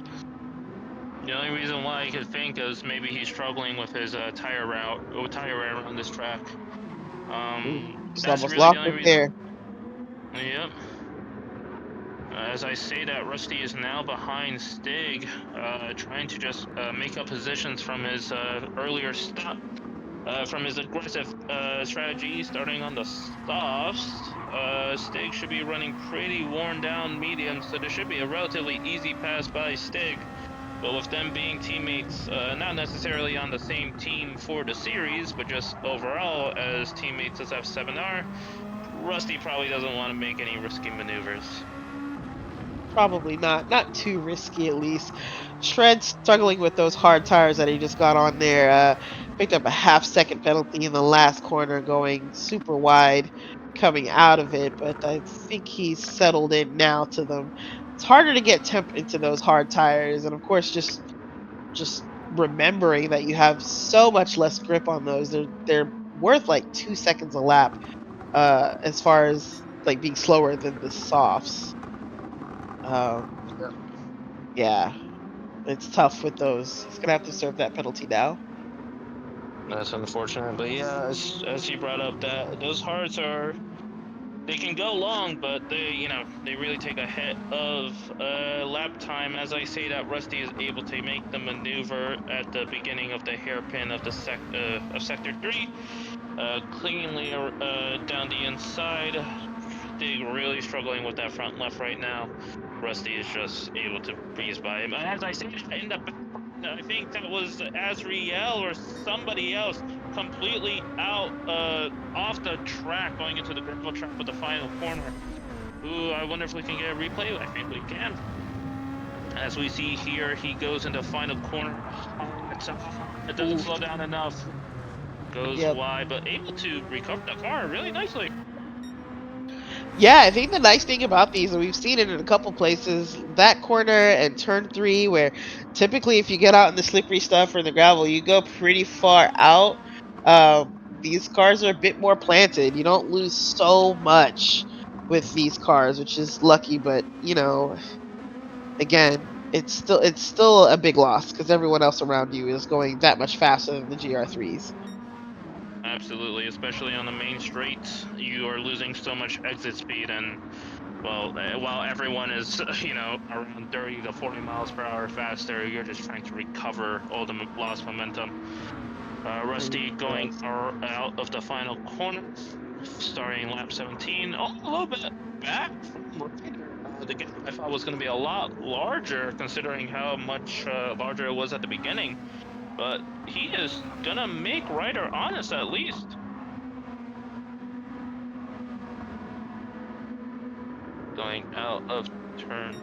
the only reason why I could think is maybe he's struggling with his tire wear on this track. Ooh, just That's almost really the lost only it there. reason. Yep. As I say that, Rusty is now behind Stig, trying to just make up positions from his earlier stop. From his aggressive strategy, starting on the softs, Stig should be running pretty worn down mediums, so there should be a relatively easy pass by Stig. But with them being teammates, not necessarily on the same team for the series, but just overall as teammates as S7R, Rusty probably doesn't want to make any risky maneuvers. Probably not too risky at least. Shred's struggling with those hard tires that he just got on there. Picked up a half-second penalty in the last corner, going super wide, coming out of it. But I think he's settled in now to them. It's harder to get temp into those hard tires, and of course, just remembering that you have so much less grip on those. They're worth like 2 seconds a lap, as far as like being slower than the softs. Um, yeah, it's tough with those. He's gonna have to serve that penalty now. That's unfortunate, but yeah, as you brought up, that those hearts are they can go long, but they really take a hit of lap time. As I say that, Rusty is able to make the maneuver at the beginning of the hairpin of of sector 3, cleanly down the inside. Stig really struggling with that front left right now. Rusty is just able to breeze by him. As I say, in the background, I think that was Azriel or somebody else completely out off the track going into the gravel trap at the final corner. Ooh, I wonder if we can get a replay. I think we can. As we see here, he goes into final corner. It doesn't Ooh, slow down enough. Goes yep. wide, but able to recover the car really nicely. Yeah, I think the nice thing about these, and we've seen it in a couple places, that corner and turn three, where typically if you get out in the slippery stuff or in the gravel, you go pretty far out. These cars are a bit more planted. You don't lose so much with these cars, which is lucky, but again, it's still a big loss because everyone else around you is going that much faster than the GR3s. Absolutely, especially on the main straight, you are losing so much exit speed, and well, while everyone is around 30 to 40 miles per hour faster, you're just trying to recover all the lost momentum. Rusty going Yes. out of the final corner, starting lap 17, a little bit back from Ryder. The gap I thought was going to be a lot larger, considering how much larger it was at the beginning. But he is gonna make Ryder honest at least. Going out of turn.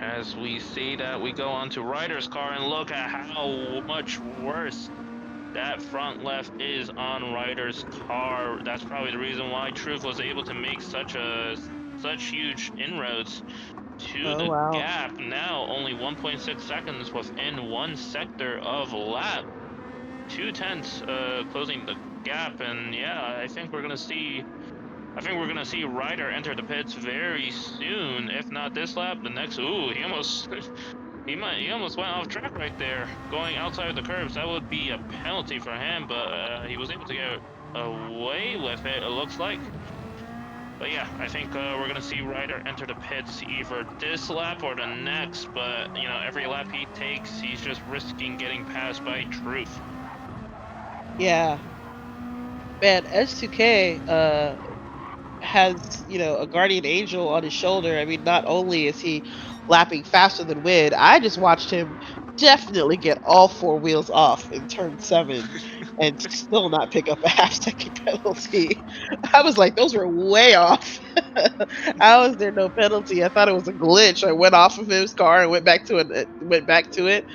As we see that, we go on to Ryder's car and look at how much worse that front left is on Ryder's car. That's probably the reason why Truth was able to make such huge inroads to Oh the wow. gap. Now only 1.6 seconds within one sector of lap. 2 tenths closing the gap, and yeah, I think we're gonna see Ryder enter the pits very soon. If not this lap, the next. Ooh, he almost he almost went off track right there, going outside of the curbs. That would be a penalty for him, but he was able to get away with it. It looks like. But yeah, I think we're gonna see Ryder enter the pits either this lap or the next. But every lap he takes, he's just risking getting passed by Truth. Yeah. Man, S2K has, a guardian angel on his shoulder. I mean, not only is he lapping faster than Wid, I just watched him definitely get all four wheels off in turn 7 and still not pick up a half-second penalty. I was like, "Those were way off." How is there no penalty? I thought it was a glitch. I went off of his car and went back to it.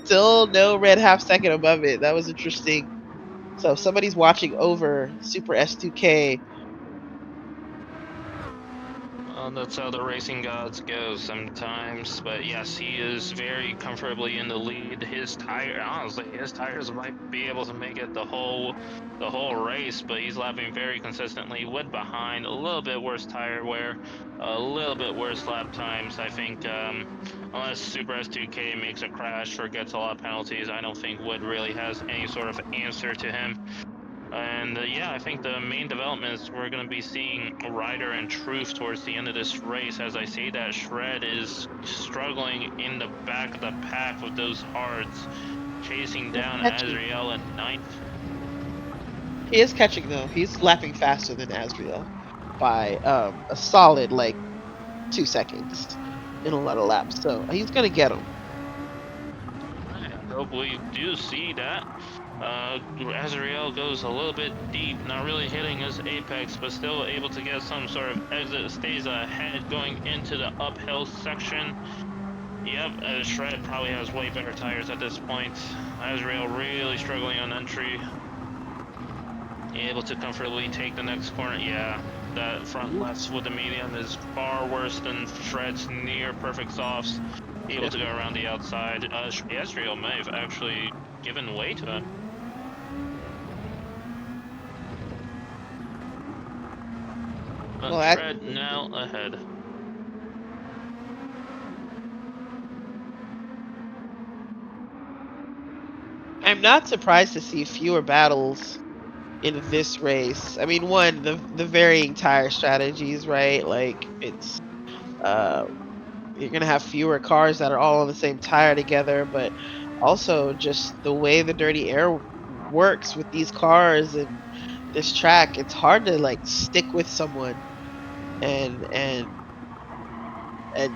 Still no red half-second above it. That was interesting. So if somebody's watching over Super S2K. That's how the racing gods go sometimes. But yes, he is very comfortably in the lead. Honestly, his tires might be able to make it the whole race, but he's lapping very consistently. Wood behind, a little bit worse tire wear, a little bit worse lap times. I think unless Super S2K makes a crash or gets a lot of penalties, I don't think Wood really has any sort of answer to him. And yeah, I think the main development is we're going to be seeing Ryder and Truth towards the end of this race. As I say that, Shred is struggling in the back of the pack with those hards, chasing He's down catching. Azriel in ninth. He is catching though. He's lapping faster than Asriel by a solid like 2 seconds in a lot of laps. So he's gonna get him. I hope we do see that. Azriel goes a little bit deep, not really hitting his apex, but still able to get some sort of exit, stays ahead going into the uphill section. Yep, Shred probably has way better tires at this point. Azrael really struggling on entry. Able to comfortably take the next corner. Yeah, that front left with the medium is far worse than Shred's near perfect softs. Able to go around the outside. Azrael may have actually given way to him. But Well, Shred now ahead. I'm not surprised to see fewer battles in this race. I mean, one, the varying tire strategies, right? Like uh you're gonna have fewer cars that are all on the same tire together, but also just the way the dirty air works with these cars and this track, it's hard to like stick with someone and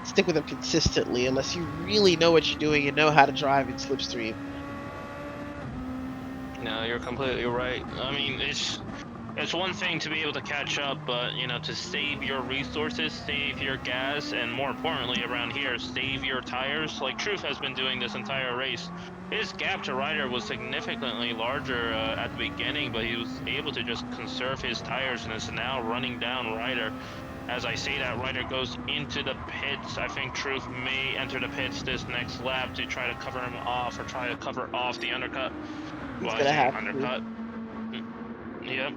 stick with them consistently unless you really know what you're doing and know how to drive in slipstream. No, you're completely right. I mean, it's one thing to be able to catch up, but to save your resources, save your gas, and more importantly, around here, save your tires. Like Truth has been doing this entire race. His gap to Ryder was significantly larger at the beginning, but he was able to just conserve his tires and is now running down Ryder. As I say that, Ryder goes into the pits. I think Truth may enter the pits this next lap to try to cover him off or try to cover off the undercut. He's Well, I gonna say have to. undercut. Yep,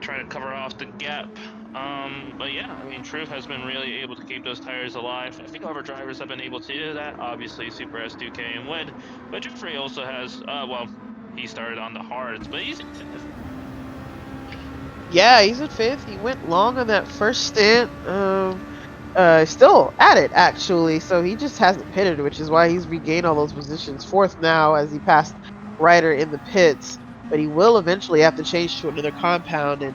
try to cover off the gap. But yeah, I mean, Truth has been really able to keep those tires alive. I think other drivers have been able to do that. Obviously, Super S2K and Wid, but Jeffrey also has. Well, he started on the hards, but he's in fifth. Yeah, he's in fifth. He went long on that first stint. Still at it actually. So he just hasn't pitted, which is why he's regained all those positions. Fourth now as he passed Ryder in the pits. But he will eventually have to change to another compound, and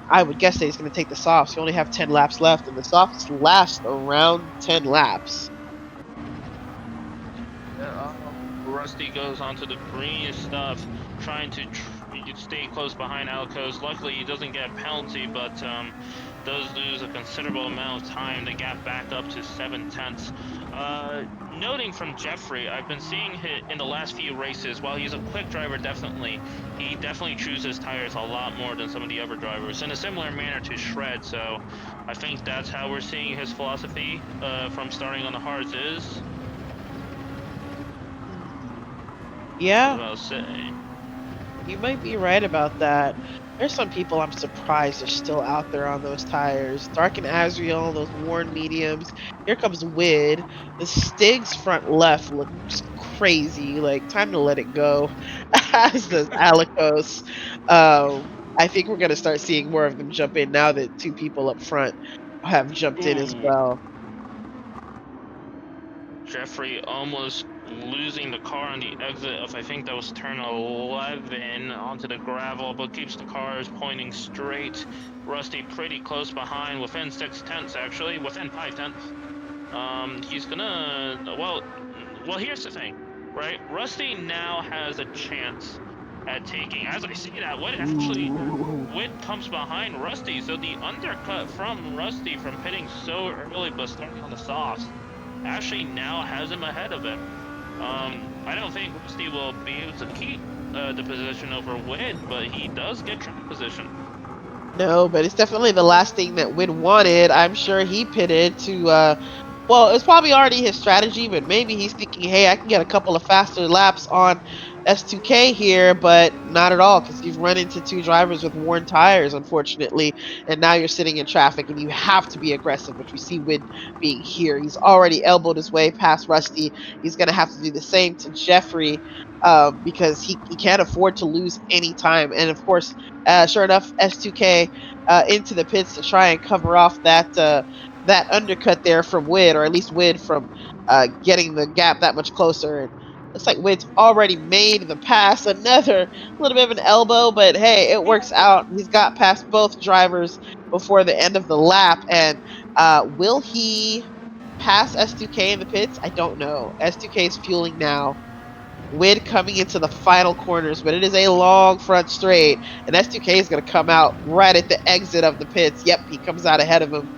I would guess that he's going to take the softs. You only have 10 laps left, and the softs last around 10 laps. Rusty goes onto the green stuff, trying to stay close behind Alcos. Luckily, he doesn't get a penalty, but does lose a considerable amount of time to get back up to 7/10. Noting from Jeffrey, I've been seeing him in the last few races. While he's a quick driver, he definitely chooses tires a lot more than some of the other drivers, in a similar manner to Shred. So, I think that's how we're seeing his philosophy from starting on the hards is. Yeah, What I'll say. you might be right about that. There's some people I'm surprised are still out there on those tires. Dark and Azriel, those worn mediums. Here comes Wid. The Stig's front left looks crazy. Like, time to let it go. As does Alikos. I think we're going to start seeing more of them jump in now that two people up front have jumped in as Ooh, well. Jeffrey almost losing the car on the exit of, I think that was turn 11 onto the gravel, but keeps the cars pointing straight. Rusty pretty close behind, within 6/10 actually, within 5/10. He's gonna, well, here's the thing, right? Rusty now has a chance at taking, as I say that, Ooh. Wit comes behind Rusty, so the undercut from Rusty from pitting so early but starting on the softs actually now has him ahead of him. I don't think Rusty will be able to keep the position over Wid, but he does get track position. No, but it's definitely the last thing that Wid wanted. I'm sure he pitted to well, it's probably already his strategy, but maybe he's thinking, hey, I can get a couple of faster laps on S2K here, but not at all, because you've run into two drivers with worn tires, unfortunately, and now you're sitting in traffic and you have to be aggressive, which we see Wid being here. He's already elbowed his way past Rusty. He's going to have to do the same to Jeffrey because he can't afford to lose any time. And of course, sure enough, S2K into the pits to try and cover off that undercut there from Wid, or at least Wid from getting the gap that much closer. And looks like Wid's already made the pass. Another little bit of an elbow, but hey, it works out. He's got past both drivers before the end of the lap. And will he pass S2K in the pits? I don't know. S2K is fueling now. Wid coming into the final corners, but it is a long front straight, and S2K is going to come out right at the exit of the pits. Yep, he comes out ahead of him.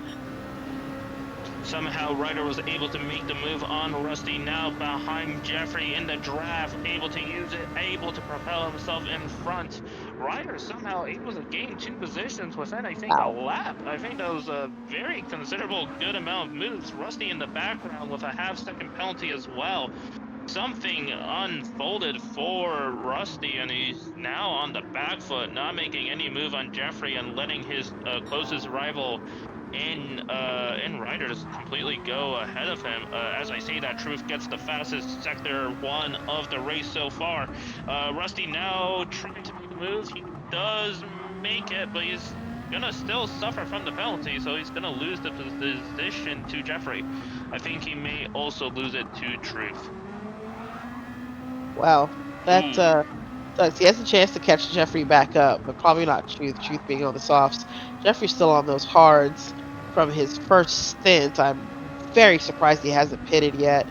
Somehow Ryder was able to make the move on Rusty, now behind Jeffrey in the draft, able to use it, able to propel himself in front. Ryder somehow able to gain two positions within, I think, a Wow. lap. I think that was a very considerable good amount of moves. Rusty in the background with a half-second penalty as well. Something unfolded for Rusty, and he's now on the back foot, not making any move on Jeffrey and letting his closest rival in Riders completely go ahead of him. As I say that, Truth gets the fastest sector one of the race so far. Rusty now trying to make a move. He does make it, but he's gonna still suffer from the penalty, so he's gonna lose the position to Jeffrey. I think he may also lose it to Truth. Wow. That Ooh. sucks. He has a chance to catch Jeffrey back up, but probably not Truth. Truth being on the softs. Jeffrey's still on those hards from his first stint. I'm very surprised he hasn't pitted yet.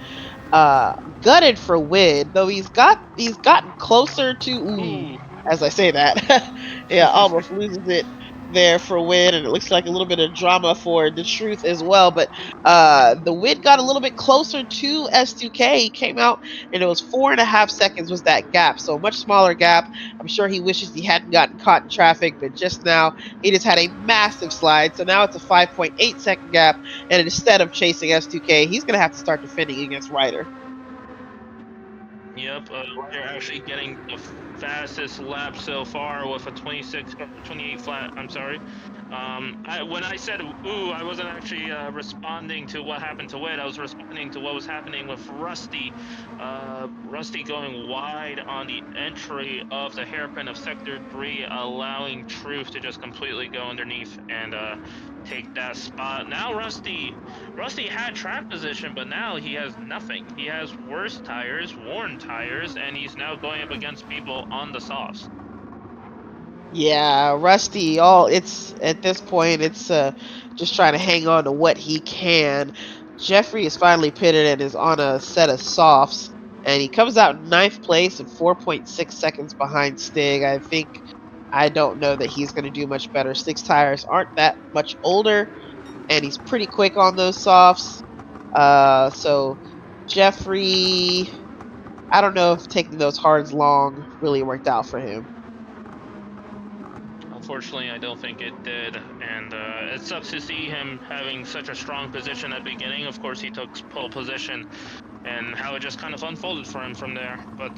Gutted for Wid, though he's gotten closer to ooh. Ooh. as I say that. Yeah, almost loses it there for Win, and it looks like a little bit of drama for the Truth as well. But the Win got a little bit closer to S2K. He came out, and it was 4.5 seconds was that gap, so a much smaller gap. I'm sure he wishes he hadn't gotten caught in traffic, but just now he just had a massive slide. So now it's a 5.8 second gap, and instead of chasing S2K, he's going to have to start defending against Ryder. Yep, they're actually getting the fastest lap so far with a 26 or 28 flat. I'm sorry. When I said "ooh," I wasn't actually responding to what happened to Wade. I was responding to what was happening with Rusty. Rusty going wide on the entry of the hairpin of Sector 3, allowing Truth to just completely go underneath and take that spot. Now Rusty had track position, but now he has nothing. He has worse tires, worn tires, and he's now going up against people on the softs. Yeah, Rusty, all it's at this point, it's just trying to hang on to what he can. Jeffrey is finally pitted and is on a set of softs, and he comes out in ninth place and 4.6 seconds behind Stig. I don't know that he's going to do much better. Stig's tires aren't that much older, and he's pretty quick on those softs. So Jeffrey, I don't know if taking those hards long really worked out for him. Unfortunately, I don't think it did, and it sucks to see him having such a strong position at the beginning. Of course, he took pole position, and how it just kind of unfolded for him from there. But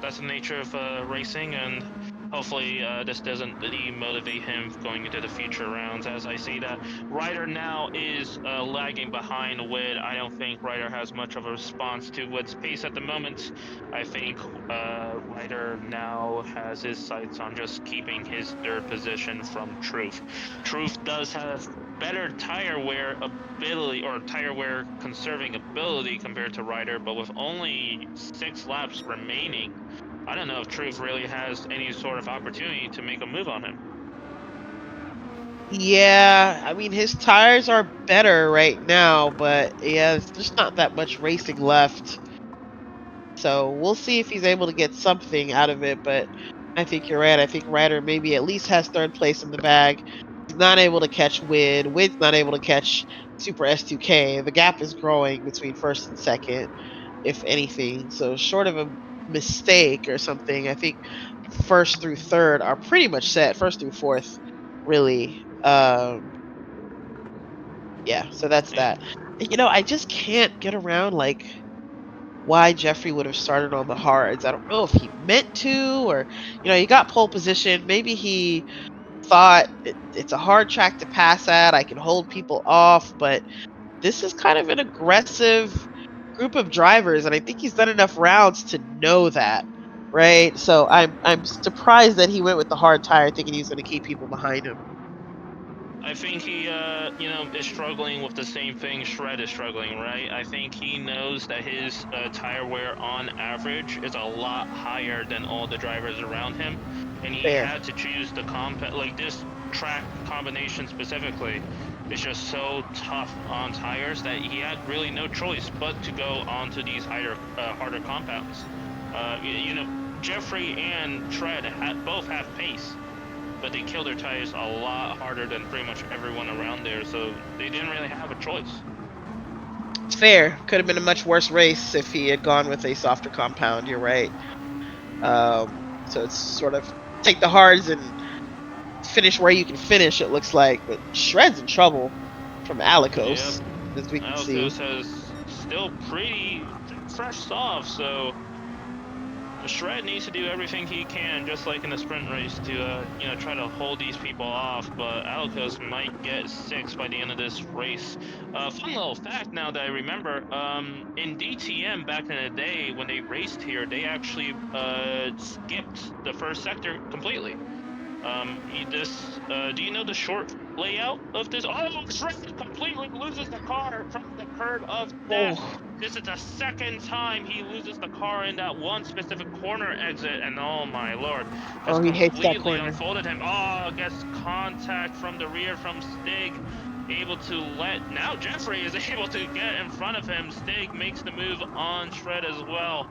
that's the nature of racing, and hopefully this doesn't demotivate him going into the future rounds. As I see that Ryder now is lagging behind Wid. I don't think Ryder has much of a response to Wid's pace at the moment. I think Ryder now has his sights on just keeping his third position from Truth. Truth does have better tire wear ability or tire wear conserving ability compared to Ryder, but with only 6 laps remaining, I don't know if Truth really has any sort of opportunity to make a move on him. Yeah, I mean his tires are better right now, but yeah, there's just not that much racing left. So we'll see if he's able to get something out of it. But I think you're right. I think Ryder maybe at least has third place in the bag. He's not able to catch Wid. Wid's not able to catch Super S2K. The gap is growing between first and second, if anything. So short of a mistake or something, I think first through third are pretty much set. First through fourth, really. Yeah, so that's Yeah, that. I just can't get around like why Jeffrey would have started on the hards. I don't know if he meant to, or he got pole position. Maybe he thought it's a hard track to pass at. I can hold people off, but this is kind of an aggressive group of drivers, and I think he's done enough rounds to know that, right? So I'm surprised that he went with the hard tire, thinking he's going to keep people behind him. I think he, is struggling with the same thing Shred is struggling, right? I think he knows that his tire wear on average is a lot higher than all the drivers around him, and he Fair. had to choose the like this track combination specifically is just so tough on tires that he had really no choice but to go onto these harder compounds. Jeffrey and Shred both have pace, but they kill their tires a lot harder than pretty much everyone around there, so they didn't really have a choice. It's fair. Could have been a much worse race if he had gone with a softer compound. You're right. So it's sort of take the hards and finish where you can finish. It looks like, but Shred's in trouble from Yep, Alikos, as we can see. Alcos has still pretty fresh soft, so Shred needs to do everything he can, just like in a sprint race, to try to hold these people off. But Alcos might get 6 by the end of this race. Fun little fact now that I remember: in DTM back in the day when they raced here, they actually skipped the first sector completely. Do you know the short layout of this? Oh, Shred completely loses the car from the curb of death. Oh, This is the second time he loses the car in that one specific corner exit, and oh my lord, oh, just he hates that completely corner. unfolded him. Oh, gets contact from the rear from Stig. able to let now Jeffrey is able to get in front of him. Stig makes the move on Shred as well.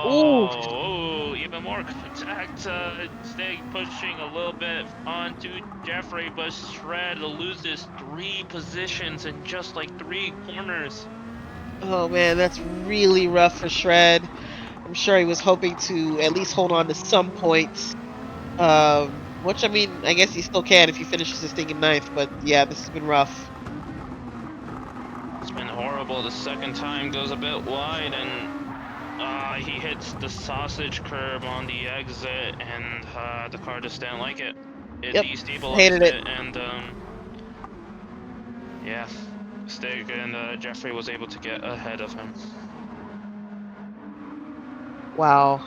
Ooh. Oh, even more contact. Stig pushing a little bit onto Jeffrey, but Shred loses 3 positions in just like 3 corners. Oh man, that's really rough for Shred. I'm sure he was hoping to at least hold on to some points. Which I mean, I guess he still can if he finishes this thing in ninth. But yeah, this has been rough. It's been horrible. The second time goes a bit wide, and he hits the sausage curb on the exit, and the car just didn't like it. It Yep, destabilized hated it. it, and yeah, Stig and Jeffrey was able to get ahead of him. Wow,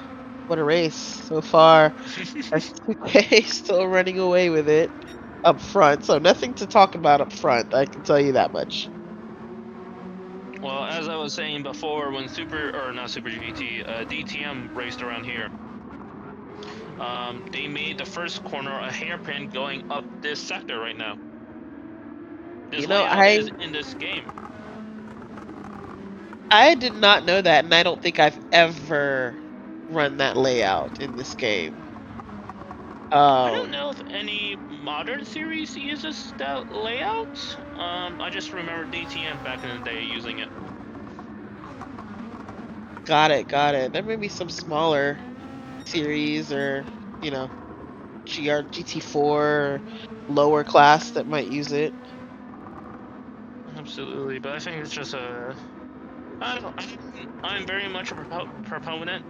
what a race so far. S2K still running away with it up front. So nothing to talk about up front. I can tell you that much. Well, as I was saying before, when Super or not Super GT, DTM raced around here, they made the first corner a hairpin going up this sector right now. This You know, layout I is in this game. I did not know that, and I don't think I've ever run that layout in this game. I don't Um, know if any modern series uses that layout. I just remember DTM back in the day using it. got it, got it. There may be some smaller series or, you know, GT4 lower class that might use it. Absolutely, but I think it's just a. I don't. I'm very much a proponent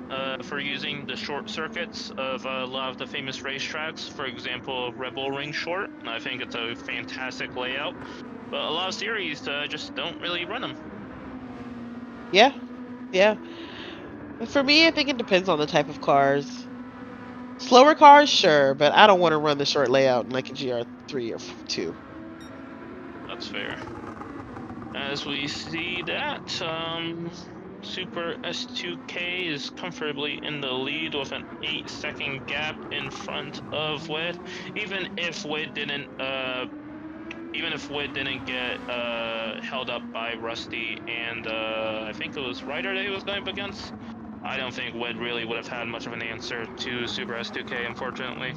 for using the short circuits of a lot of the famous racetracks. For example, Rebel Ring Short. I think it's a fantastic layout, but a lot of series just don't really run them. Yeah, yeah. But for me, I think it depends on the type of cars. Slower cars, sure, but I don't want to run the short layout in like a GR3 or 2. That's fair. As we see that, Super S2K is comfortably in the lead with an 8-second gap in front of Wid. Even if Wid didn't, even if Wid didn't get held up by Rusty and I think it was Ryder that he was going up against, I don't think Wid really would have had much of an answer to Super S2K, unfortunately.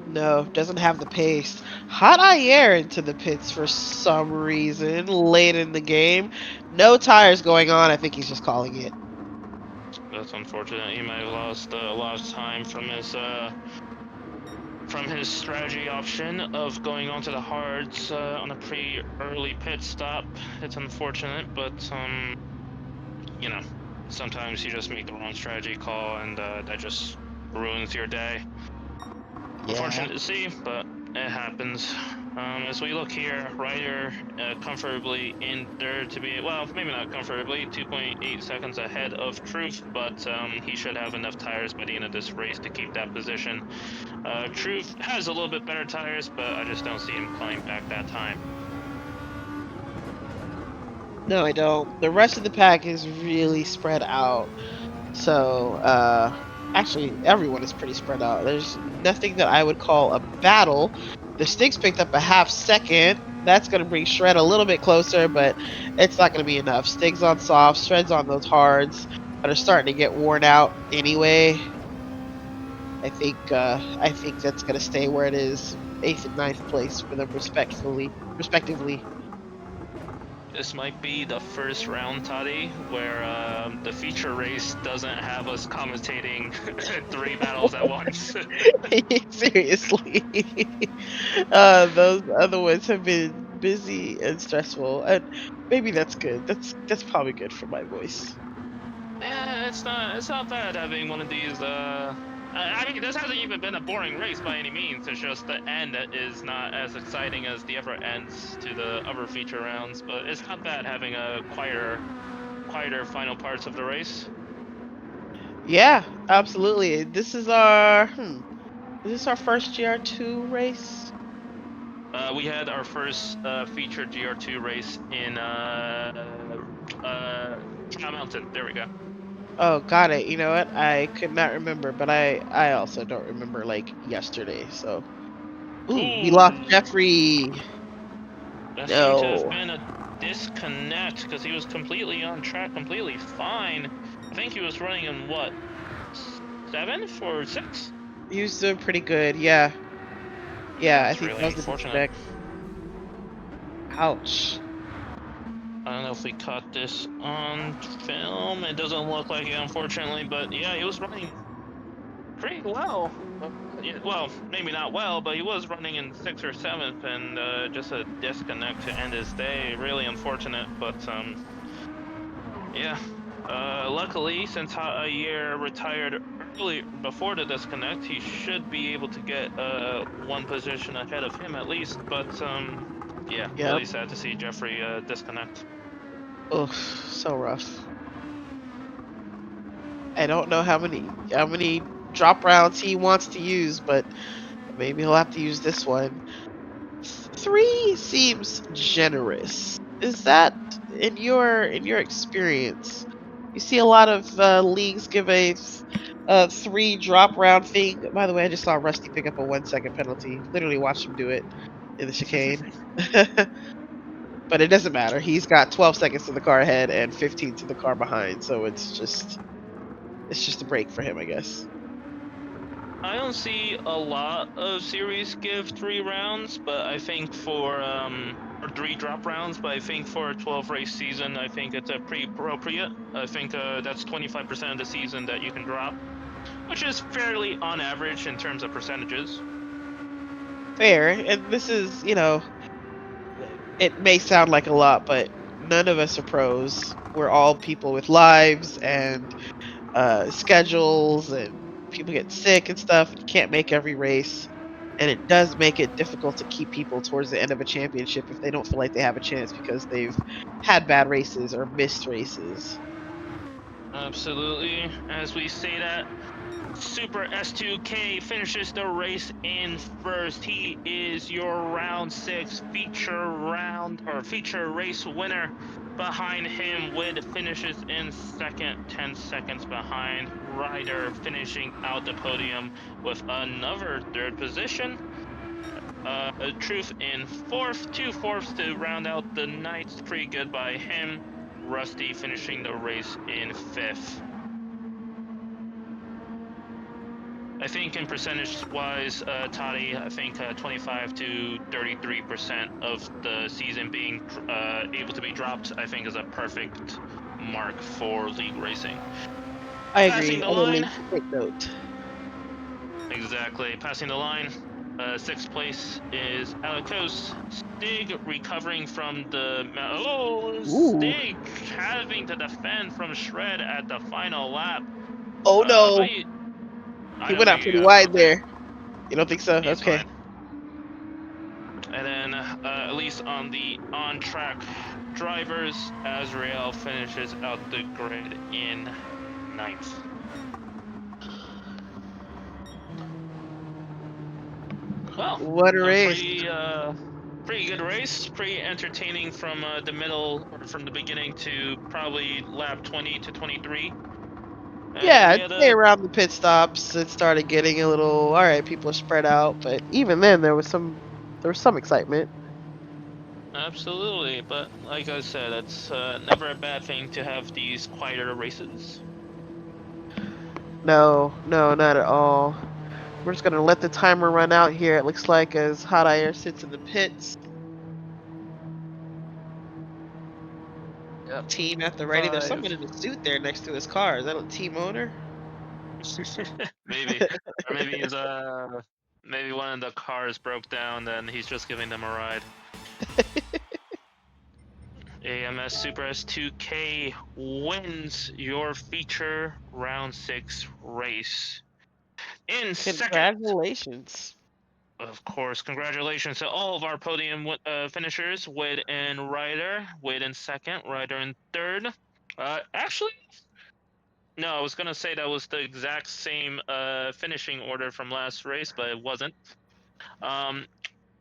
No, doesn't have the pace. Hot Ayer into the pits for some reason late in the game. No tires going on. I think he's just calling it. That's unfortunate. He might have lost a lot of time from his strategy option of going onto the hards on a pretty early pit stop. It's unfortunate, but you know, sometimes you just make the wrong strategy call, and that just ruins your day. Yeah. Unfortunate to see, but it happens. As we look here, Ryder comfortably in third to be, well, maybe not comfortably, 2.8 seconds ahead of Truth, but he should have enough tires by the end of this race to keep that position. Truth has a little bit better tires, but I just don't see him clawing back that time. No, I don't. The rest of the pack is really spread out. So, actually, everyone is pretty spread out. There's nothing that I would call a battle. The Sticks picked up a half second. That's going to bring Shred a little bit closer, but it's not going to be enough. Sticks on soft, Shred's on those hards that are starting to get worn out anyway. I think that's going to stay where it is, eighth and ninth place for them respectively. This might be the first round, Toddy, where the feature race doesn't have us commentating 3 battles at once. Seriously. Those other ones have been busy and stressful, and maybe that's good. That's probably good for my voice. Yeah, it's not bad having one of these. I mean, this hasn't even been a boring race by any means. It's just the end that is not as exciting as the other ends to the other feature rounds. But it's not bad having a quieter final parts of the race. Yeah, absolutely. Is this our first GR2 race? We had our first featured GR2 race in uh, Cow Mountain. There we go. Oh, got it. You know what? I could not remember, but I also don't remember like yesterday. So, ooh, we lost Ooh, Jeffrey. That seemed to have No. been a disconnect because he was completely on track, completely fine. I think he was running in what, seventh or sixth? He was doing pretty good. Yeah. Yeah, I That's think really that was the unfortunate. disconnect. Ouch. I don't know if we caught this on film. It doesn't look like it, unfortunately, but yeah, he was running pretty well. Yeah, well, maybe not well, but he was running in sixth or seventh, and just a disconnect to end his day. Really unfortunate, but yeah. Luckily, since Javier retired early before the disconnect, he should be able to get one position ahead of him at least. But yeah, Yep. really sad to see Jeffrey disconnect. Ugh, so rough. I don't know how many drop rounds he wants to use, but maybe he'll have to use this one. 3 seems generous. Is that in your experience? You see a lot of leagues give a 3 drop round thing. By the way, I just saw Rusty pick up a 1-second penalty. Literally watched him do it in the chicane. But it doesn't matter. He's got 12 seconds to the car ahead and 15 to the car behind. So it's just a break for him, I guess. I don't see a lot of series give 3 rounds, but I think for or 3 drop rounds, but I think for a 12 race season, I think it's a pretty appropriate. I think that's 25% of the season that you can drop, which is fairly on average in terms of percentages. Fair. And this is, it may sound like a lot, but none of us are pros. We're all people with lives and schedules, and people get sick and stuff, and you can't make every race. And it does make it difficult to keep people towards the end of a championship if they don't feel like they have a chance because they've had bad races or missed races. Absolutely. As we say that, Super S2K finishes the race in first. He is your round six feature round or feature race winner. Behind him, Wid finishes in second, 10 seconds behind. Ryder finishing out the podium with another third position. Truth in fourth, 2 fourths to round out the night. Pretty good by him. Rusty finishing the race in fifth. I think in percentage wise, Toddy, I think 25 to 33% of the season being able to be dropped, I think is a perfect mark for league racing. I Passing agree. the Other line, leagues should take note. exactly. Passing the line. Sixth place is Alikos. Stig recovering from the. Oh, Ooh. Stig having to defend from Shred at the final lap. Oh But no. you, I He don't went out think you pretty got. wide Okay, there. You don't think so? he's Okay. fine. And then, at least on the on track drivers, Azrael finishes out the grid in ninth. Well, What a a race. pretty good race, pretty entertaining from the middle or from the beginning to probably lap 20 to 23. Yeah, And we I'd had say a around the pit stops, it started getting a little, all right, people are spread out, but even then there was some excitement. absolutely, but like I said, it's never a bad thing to have these quieter races. No, no, not at all. We're just gonna let the timer run out here. It looks like as Hot Air sits in the pits, Yep. team at the ready. There's someone Five. in a suit there next to his car. Is that a team owner? Maybe, or maybe one of the cars broke down, and he's just giving them a ride. AMS Super S2K wins your feature round six race. In second, Congratulations. of course, congratulations to all of our podium finishers: Wade and Ryder. Wade in second, Ryder in third. Actually, no, I was gonna say that was the exact same finishing order from last race, but it wasn't. Um,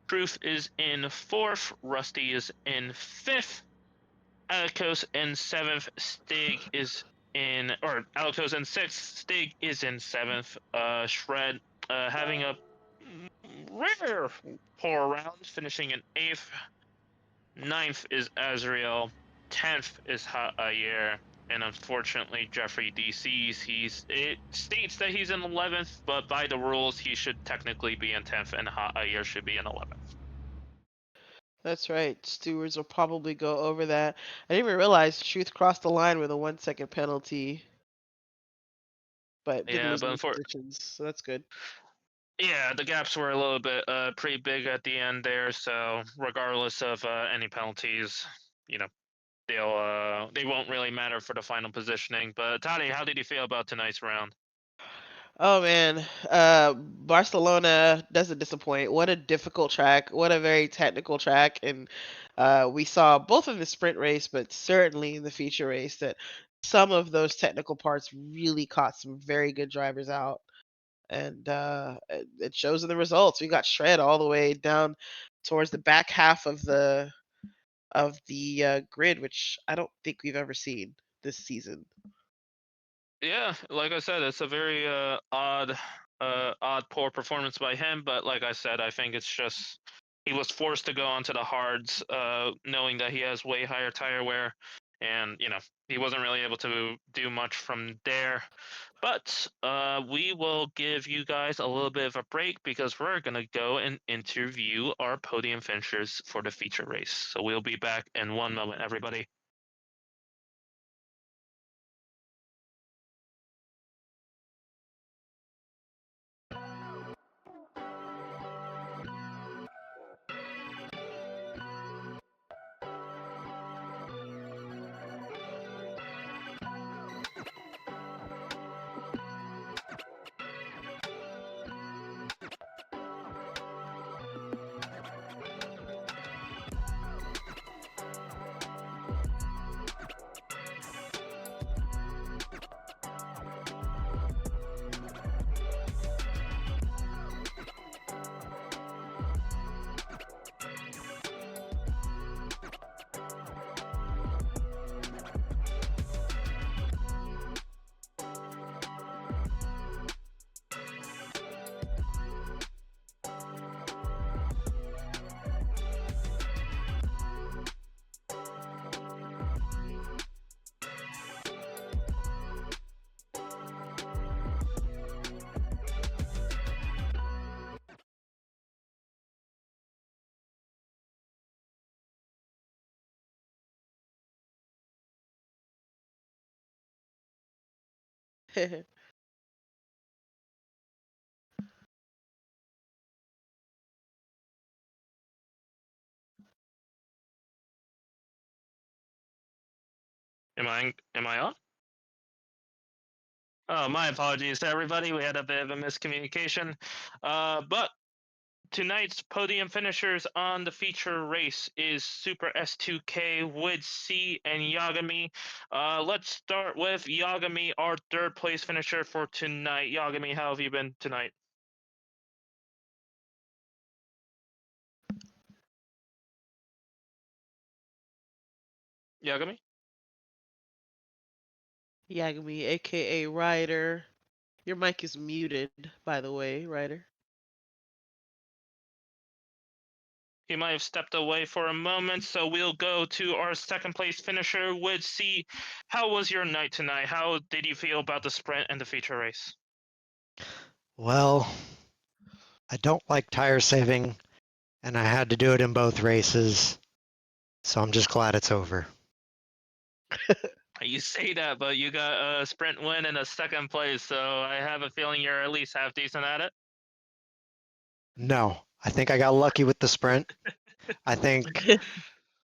Truth is in fourth. Rusty is in fifth. Alikos in seventh. Stig is in, or Alikos in sixth. Stig is in seventh. Shred having a rare poor round, finishing in eighth. 9th is Azrael, 10th is Ha'ayer, and unfortunately Jeffrey DC's it states that he's in 11th, but by the rules he should technically be in 10th and Ha'ayer should be in 11th. That's right. Stewards will probably go over that. I didn't even realize Truth crossed the line with a 1 second penalty, but didn't Yeah, lose any positions, so that's good. yeah, the gaps were a little bit pretty big at the end there, so regardless of any penalties, you know, they won't really matter for the final positioning. But Toddy, how did you feel about tonight's round? Oh man, Barcelona doesn't disappoint. What a difficult track. What a very technical track. And we saw both in the sprint race, but certainly in the feature race, that some of those technical parts really caught some very good drivers out. And it shows in the results. We got shred all the way down towards the back half of the grid, which I don't think we've ever seen this season. Yeah, like I said, it's a very odd poor performance by him. But like I said, I think it's just he was forced to go onto the hards, knowing that he has way higher tire wear, and he wasn't really able to do much from there. But we will give you guys a little bit of a break because we're gonna go and interview our podium finishers for the feature race. So we'll be back in one moment, everybody. Am I on? Oh, my apologies to everybody. We had a bit of a miscommunication. But tonight's podium finishers on the feature race is Super S2K, Wood C, and Yagami. Let's start with Yagami, our third place finisher for tonight. Yagami, how have you been tonight? Yagami? Yagami, aka Ryder. Your mic is muted, by the way, Ryder. He might have stepped away for a moment, so we'll go to our second place finisher, Wood C. How was your night tonight? How did you feel about the sprint and the feature race? Well, I don't like tire saving, and I had to do it in both races, so I'm just glad it's over. You say that, but you got a sprint win and a second place, so I have a feeling you're at least half decent at it. No, I think I got lucky with the sprint. I think,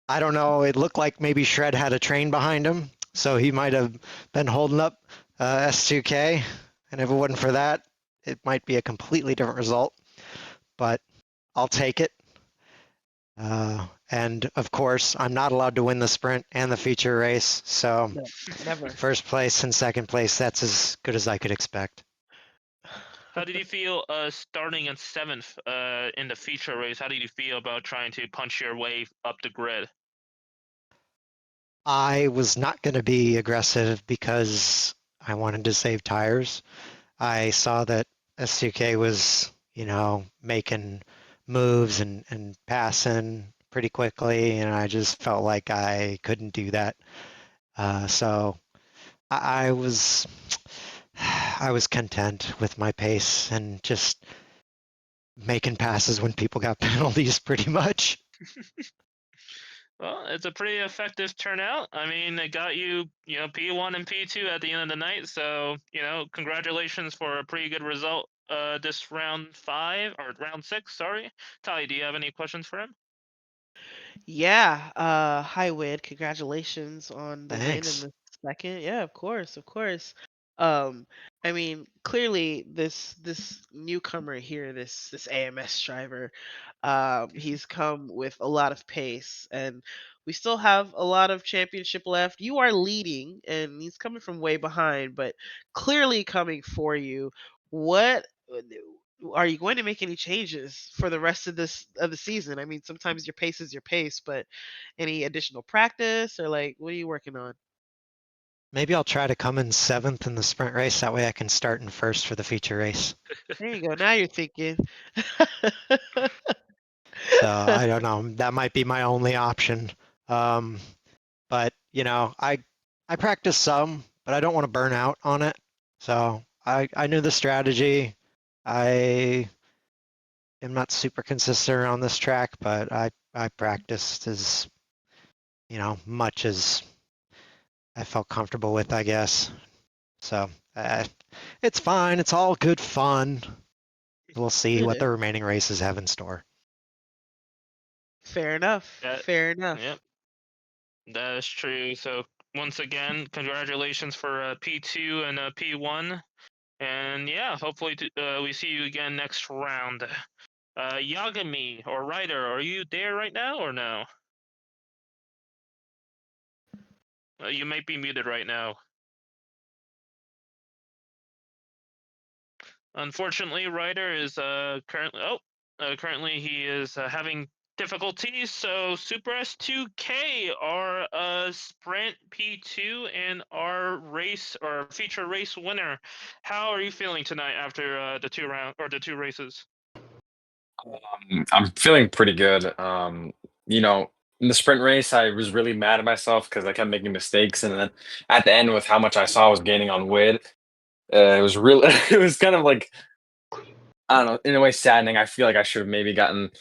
I don't know, it looked like maybe Shred had a train behind him, so he might have been holding up S2K, and if it wasn't for that, it might be a completely different result, but I'll take it. And of course, I'm not allowed to win the sprint and the feature race, so No, never. first place and second place, that's as good as I could expect. How did you feel starting in seventh in the feature race? How did you feel about trying to punch your way up the grid? I was not going to be aggressive because I wanted to save tires. I saw that S2K was, making moves and passing pretty quickly, and I just felt like I couldn't do that. So I was I was content with my pace and just making passes when people got penalties pretty much. Well, it's a pretty effective turnout. I mean, it got you, P1 and P2 at the end of the night. So, congratulations for a pretty good result. This round 5 or round 6. Sorry, Tali. Do you have any questions for him? Yeah, hi Wid. Congratulations on the win in Thanks. the second. Yeah, of course, of course. Um, I mean, clearly this newcomer here, this AMS driver, he's come with a lot of pace, and we still have a lot of championship left. You are leading, and he's coming from way behind, but clearly coming for you. What are you going to make any changes for the rest of the season? I mean, sometimes your pace is your pace, but any additional practice or like what are you working on? Maybe I'll try to come in 7th in the sprint race. That way I can start in 1st for the feature race. There you go. Now you're thinking. So I don't know. That might be my only option. Um, but I practice some, but I don't want to burn out on it. So I knew the strategy. I am not super consistent on this track, but I practiced as much as I felt comfortable with, I guess. So it's fine. It's all good fun. We'll see It what is. the remaining races have in store. Fair enough. Yeah. Fair enough. Yep. That is true. So once again, congratulations for P2 and P1. And yeah, hopefully we see you again next round. Yagami or Ryder, are you there right now or no? You might be muted right now. Unfortunately, Ryder is currently he is having difficulties. So Super S2K, our sprint P2 and our race or feature race winner. How are you feeling tonight after the two races? I'm feeling pretty good. In the sprint race, I was really mad at myself because I kept making mistakes, and then at the end, with how much I saw I was gaining on WID, it was real. It was kind of like, I don't know, in a way saddening. I feel like I should have maybe gotten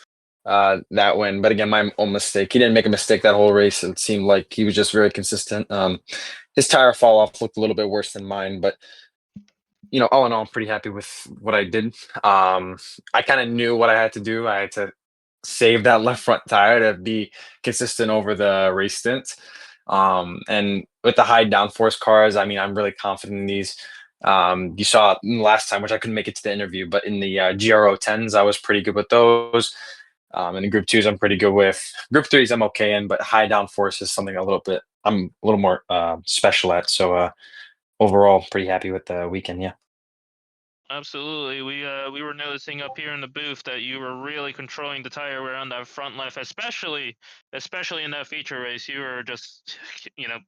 that win, but again, my own mistake. He didn't make a mistake that whole race. It seemed like he was just very consistent. His tire fall off looked a little bit worse than mine, but all in all, I'm pretty happy with what I did. I kind of knew what I had to do. I had to save that left front tire to be consistent over the race stint. And with the high downforce cars, I mean, I'm really confident in these. You saw it last time, which I couldn't make it to the interview, but in the GRO 10s, I was pretty good with those. And the Group 2s, I'm pretty good with. Group 3s, I'm okay in, but high downforce is something I'm a little more special at. So overall, pretty happy with the weekend. Yeah. Absolutely. We were noticing up here in the booth that you were really controlling the tire wear on that front left, especially in that feature race. You were just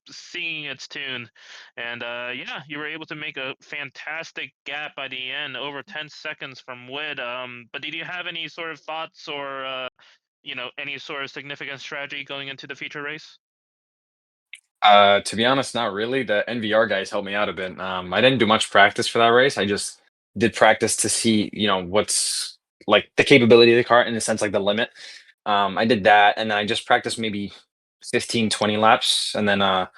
singing its tune, and yeah, you were able to make a fantastic gap by the end, over 10 seconds from Wid. But did you have any sort of thoughts or any sort of significant strategy going into the feature race? To be honest, not really. The NVR guys helped me out a bit. I didn't do much practice for that race. I just did practice to see, what's like the capability of the car in the sense like the limit. I did that and then I just practiced maybe 15, 20 laps. And then I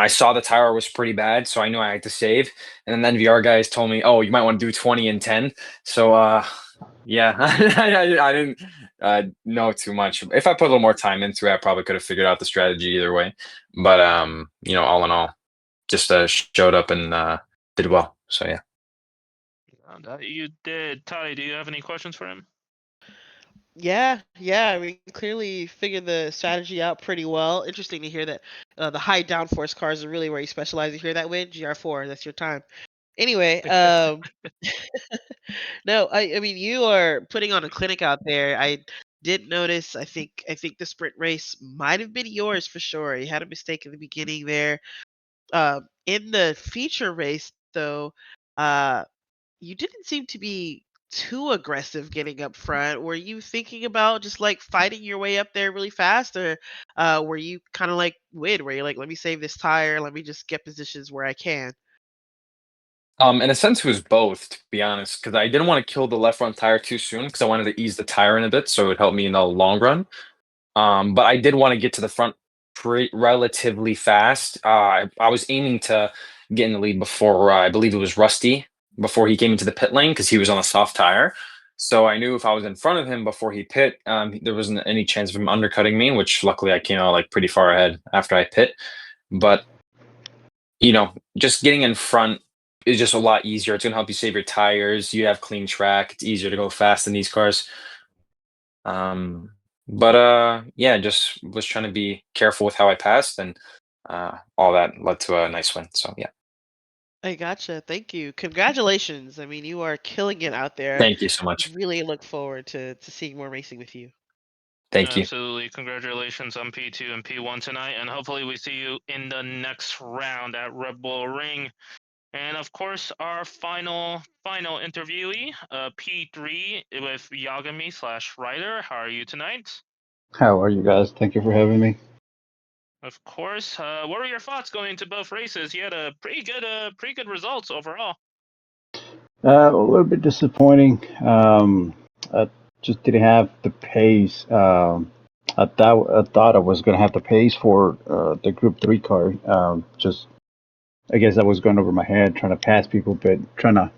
saw the tire was pretty bad, so I knew I had to save. And then the NVR guys told me, "Oh, you might want to do 20 and 10." So yeah, I didn't know too much. If I put a little more time into it, I probably could have figured out the strategy either way. But all in all, just showed up and did well. So yeah. That you did. Ty, do you have any questions for him? Yeah, yeah. I mean, clearly figured the strategy out pretty well. Interesting to hear that the high downforce cars are really where you specialize. You hear that, Win? GR4, that's your time. Anyway, no, I mean you are putting on a clinic out there. I did notice. I think the sprint race might have been yours for sure. You had a mistake in the beginning there. In the feature race, though, uh, you didn't seem to be too aggressive getting up front? Were you thinking about just like fighting your way up there really fast, or were you kind of like Wid, where you're like, let me save this tire, let me just get positions where I can? In a sense, it was both, to be honest, because I didn't want to kill the left front tire too soon because I wanted to ease the tire in a bit, so it would help me in the long run. But I did want to get to the front relatively fast. I was aiming to get in the lead before I believe it was Rusty before he came into the pit lane because he was on a soft tire. So I knew if I was in front of him before he pit, there wasn't any chance of him undercutting me. Which luckily I came out like pretty far ahead after I pit. But just getting in front is just a lot easier. It's gonna help you save your tires. You have clean track. It's easier to go fast in these cars. Um, but yeah, just was trying to be careful with how I passed, and all that led to a nice win. So yeah, I gotcha. Thank you. Congratulations. I mean, you are killing it out there. thank you so much. Really look forward to seeing more racing with you. Thank you. Absolutely. Congratulations on P2 and P1 tonight, and hopefully we see you in the next round at Red Bull Ring. And of course, our final interviewee, P3 with Yagami/Ryder. How are you tonight? How are you guys? Thank you for having me. Of course. What were your thoughts going into both races? You had a pretty good results overall. A little bit disappointing. I just didn't have the pace. I thought I was gonna have the pace for the Group 3 car. Just I guess I was going over my head trying to pass people, but trying to.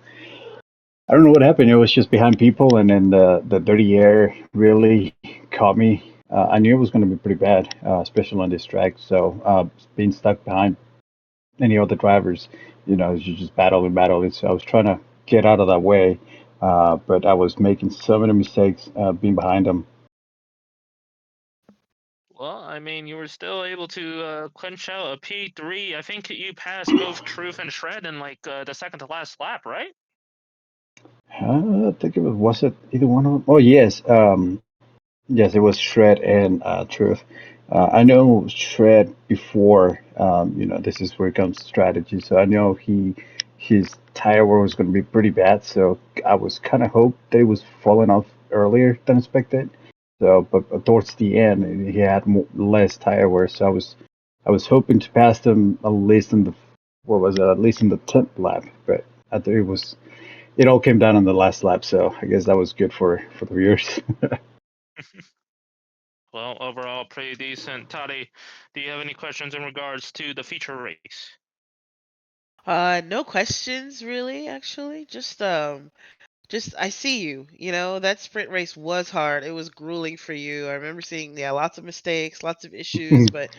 I don't know what happened. It was just behind people, and then the dirty air really caught me. I knew it was going to be pretty bad, especially on this track. So being stuck behind any other drivers, you just battle and battle. So I was trying to get out of that way, but I was making so many mistakes being behind them. Well, I mean, you were still able to clinch out a P3. I think you passed both Truth and Shred in like the second to last lap, right? I think was it either one of them? Oh yes, yes, it was Shred and Truth. I know Shred before. This is where it comes to strategy. So I know his tire wear was going to be pretty bad. So I was kind of hoped that it was falling off earlier than expected. So, but towards the end, he had less tire wear. So I was hoping to pass him at least in the what was it, at least in the 10th lap. But I think it all came down on the last lap. So I guess that was good for the viewers. Well, overall, pretty decent. Toddy, do you have any questions in regards to the feature race? No questions really, actually. Just I see you. That sprint race was hard. It was grueling for you. I remember seeing, yeah, lots of mistakes, lots of issues, but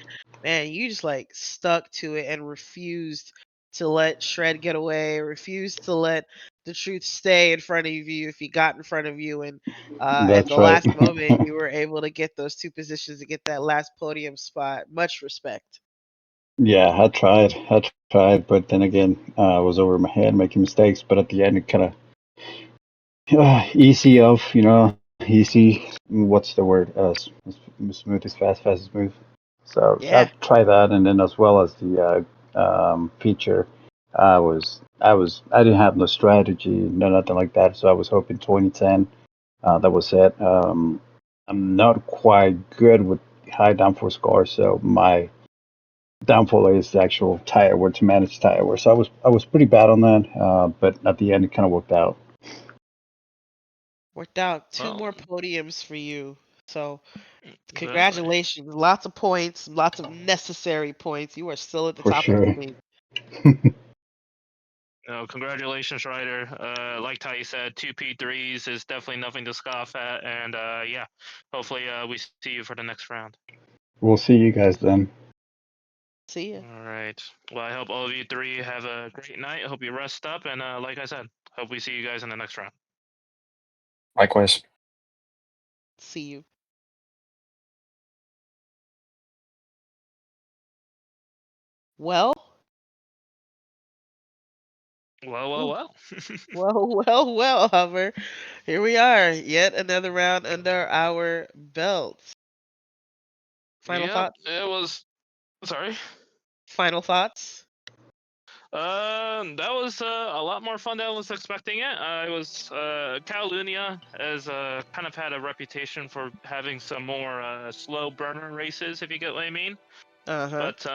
man, you just like stuck to it and refused to let Shred get away, refused to let the truth stay in front of you if he got in front of you, and at That's the right. last moment you were able to get those two positions to get that last podium spot. Much respect. Yeah, I tried, but then again, I was over my head making mistakes. But at the end, it kind of easy of easy. What's the word? Smooth is fast, fast is smooth. So I Yeah. try that, and then as well as the feature, I didn't have no strategy, no nothing like that. So I was hoping 2010. That was it. I'm not quite good with high downforce scores, so my downfall is the actual tire wear to manage tire wear. So I was pretty bad on that, but at the end it kind of worked out Worked out. Two Well, more podiums for you. So, certainly. congratulations. Lots of points, lots of necessary points. You are still at the for top of the sure. league. No, congratulations, Ryder. Like Ty said, two P3s is definitely nothing to scoff at, and yeah, hopefully we see you for the next round. We'll see you guys then. See ya. All right. Well, I hope all of you three have a great night. I hope you rest up, and like I said, hope we see you guys in the next round. Likewise. See you. Well, Well, well, whew, well. well, Hover. Here we are. Yet another round under our belts. Final Yep, thoughts? it was. Sorry. Final thoughts? That was a lot more fun than I was expecting it. I was Catalunya has kind of had a reputation for having some more slow burner races, if you get what I mean. Uh-huh. But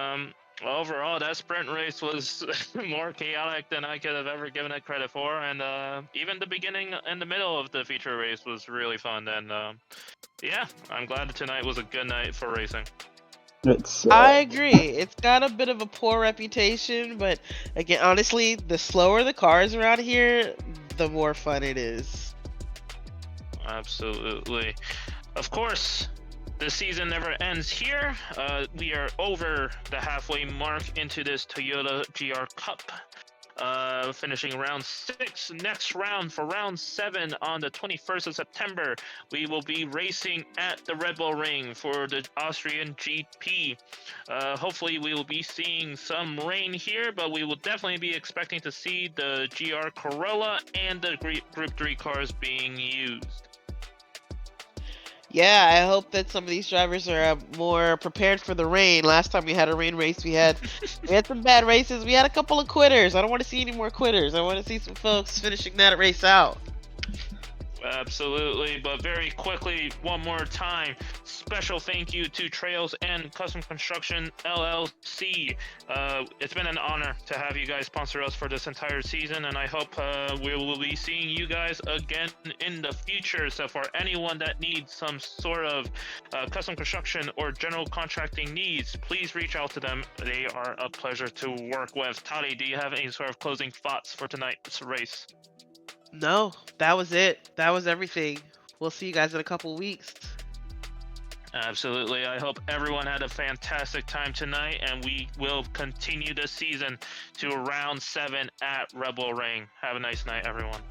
overall, that sprint race was more chaotic than I could have ever given it credit for, and even the beginning and the middle of the feature race was really fun. And yeah, I'm glad that tonight was a good night for racing. It's I agree. It's got a bit of a poor reputation, but again, honestly, the slower the cars around here, the more fun it is. Absolutely. Of course, the season never ends here. We are over the halfway mark into this Toyota GR Cup. Finishing round 6. Next round, for round 7 on the 21st of September, we will be racing at the Red Bull Ring for the Austrian GP. Hopefully we will be seeing some rain here, but we will definitely be expecting to see the GR Corolla and the Group 3 cars being used. Yeah, I hope that some of these drivers are more prepared for the rain. Last time we had a rain race, we had some bad races. We had a couple of quitters. I don't want to see any more quitters. I want to see some folks finishing that race out. Absolutely, but very quickly, one more time, special thank you to Trails and Custom Construction LLC. It's been an honor to have you guys sponsor us for this entire season, and I hope we will be seeing you guys again in the future. So for anyone that needs some sort of custom construction or general contracting needs, please reach out to them. They are a pleasure to work with. Tali, do you have any sort of closing thoughts for tonight's race? No, that was it. That was everything. We'll see you guys in a couple weeks. Absolutely. I hope everyone had a fantastic time tonight, and we will continue the season to round 7 at Rebel Ring. Have a nice night, everyone.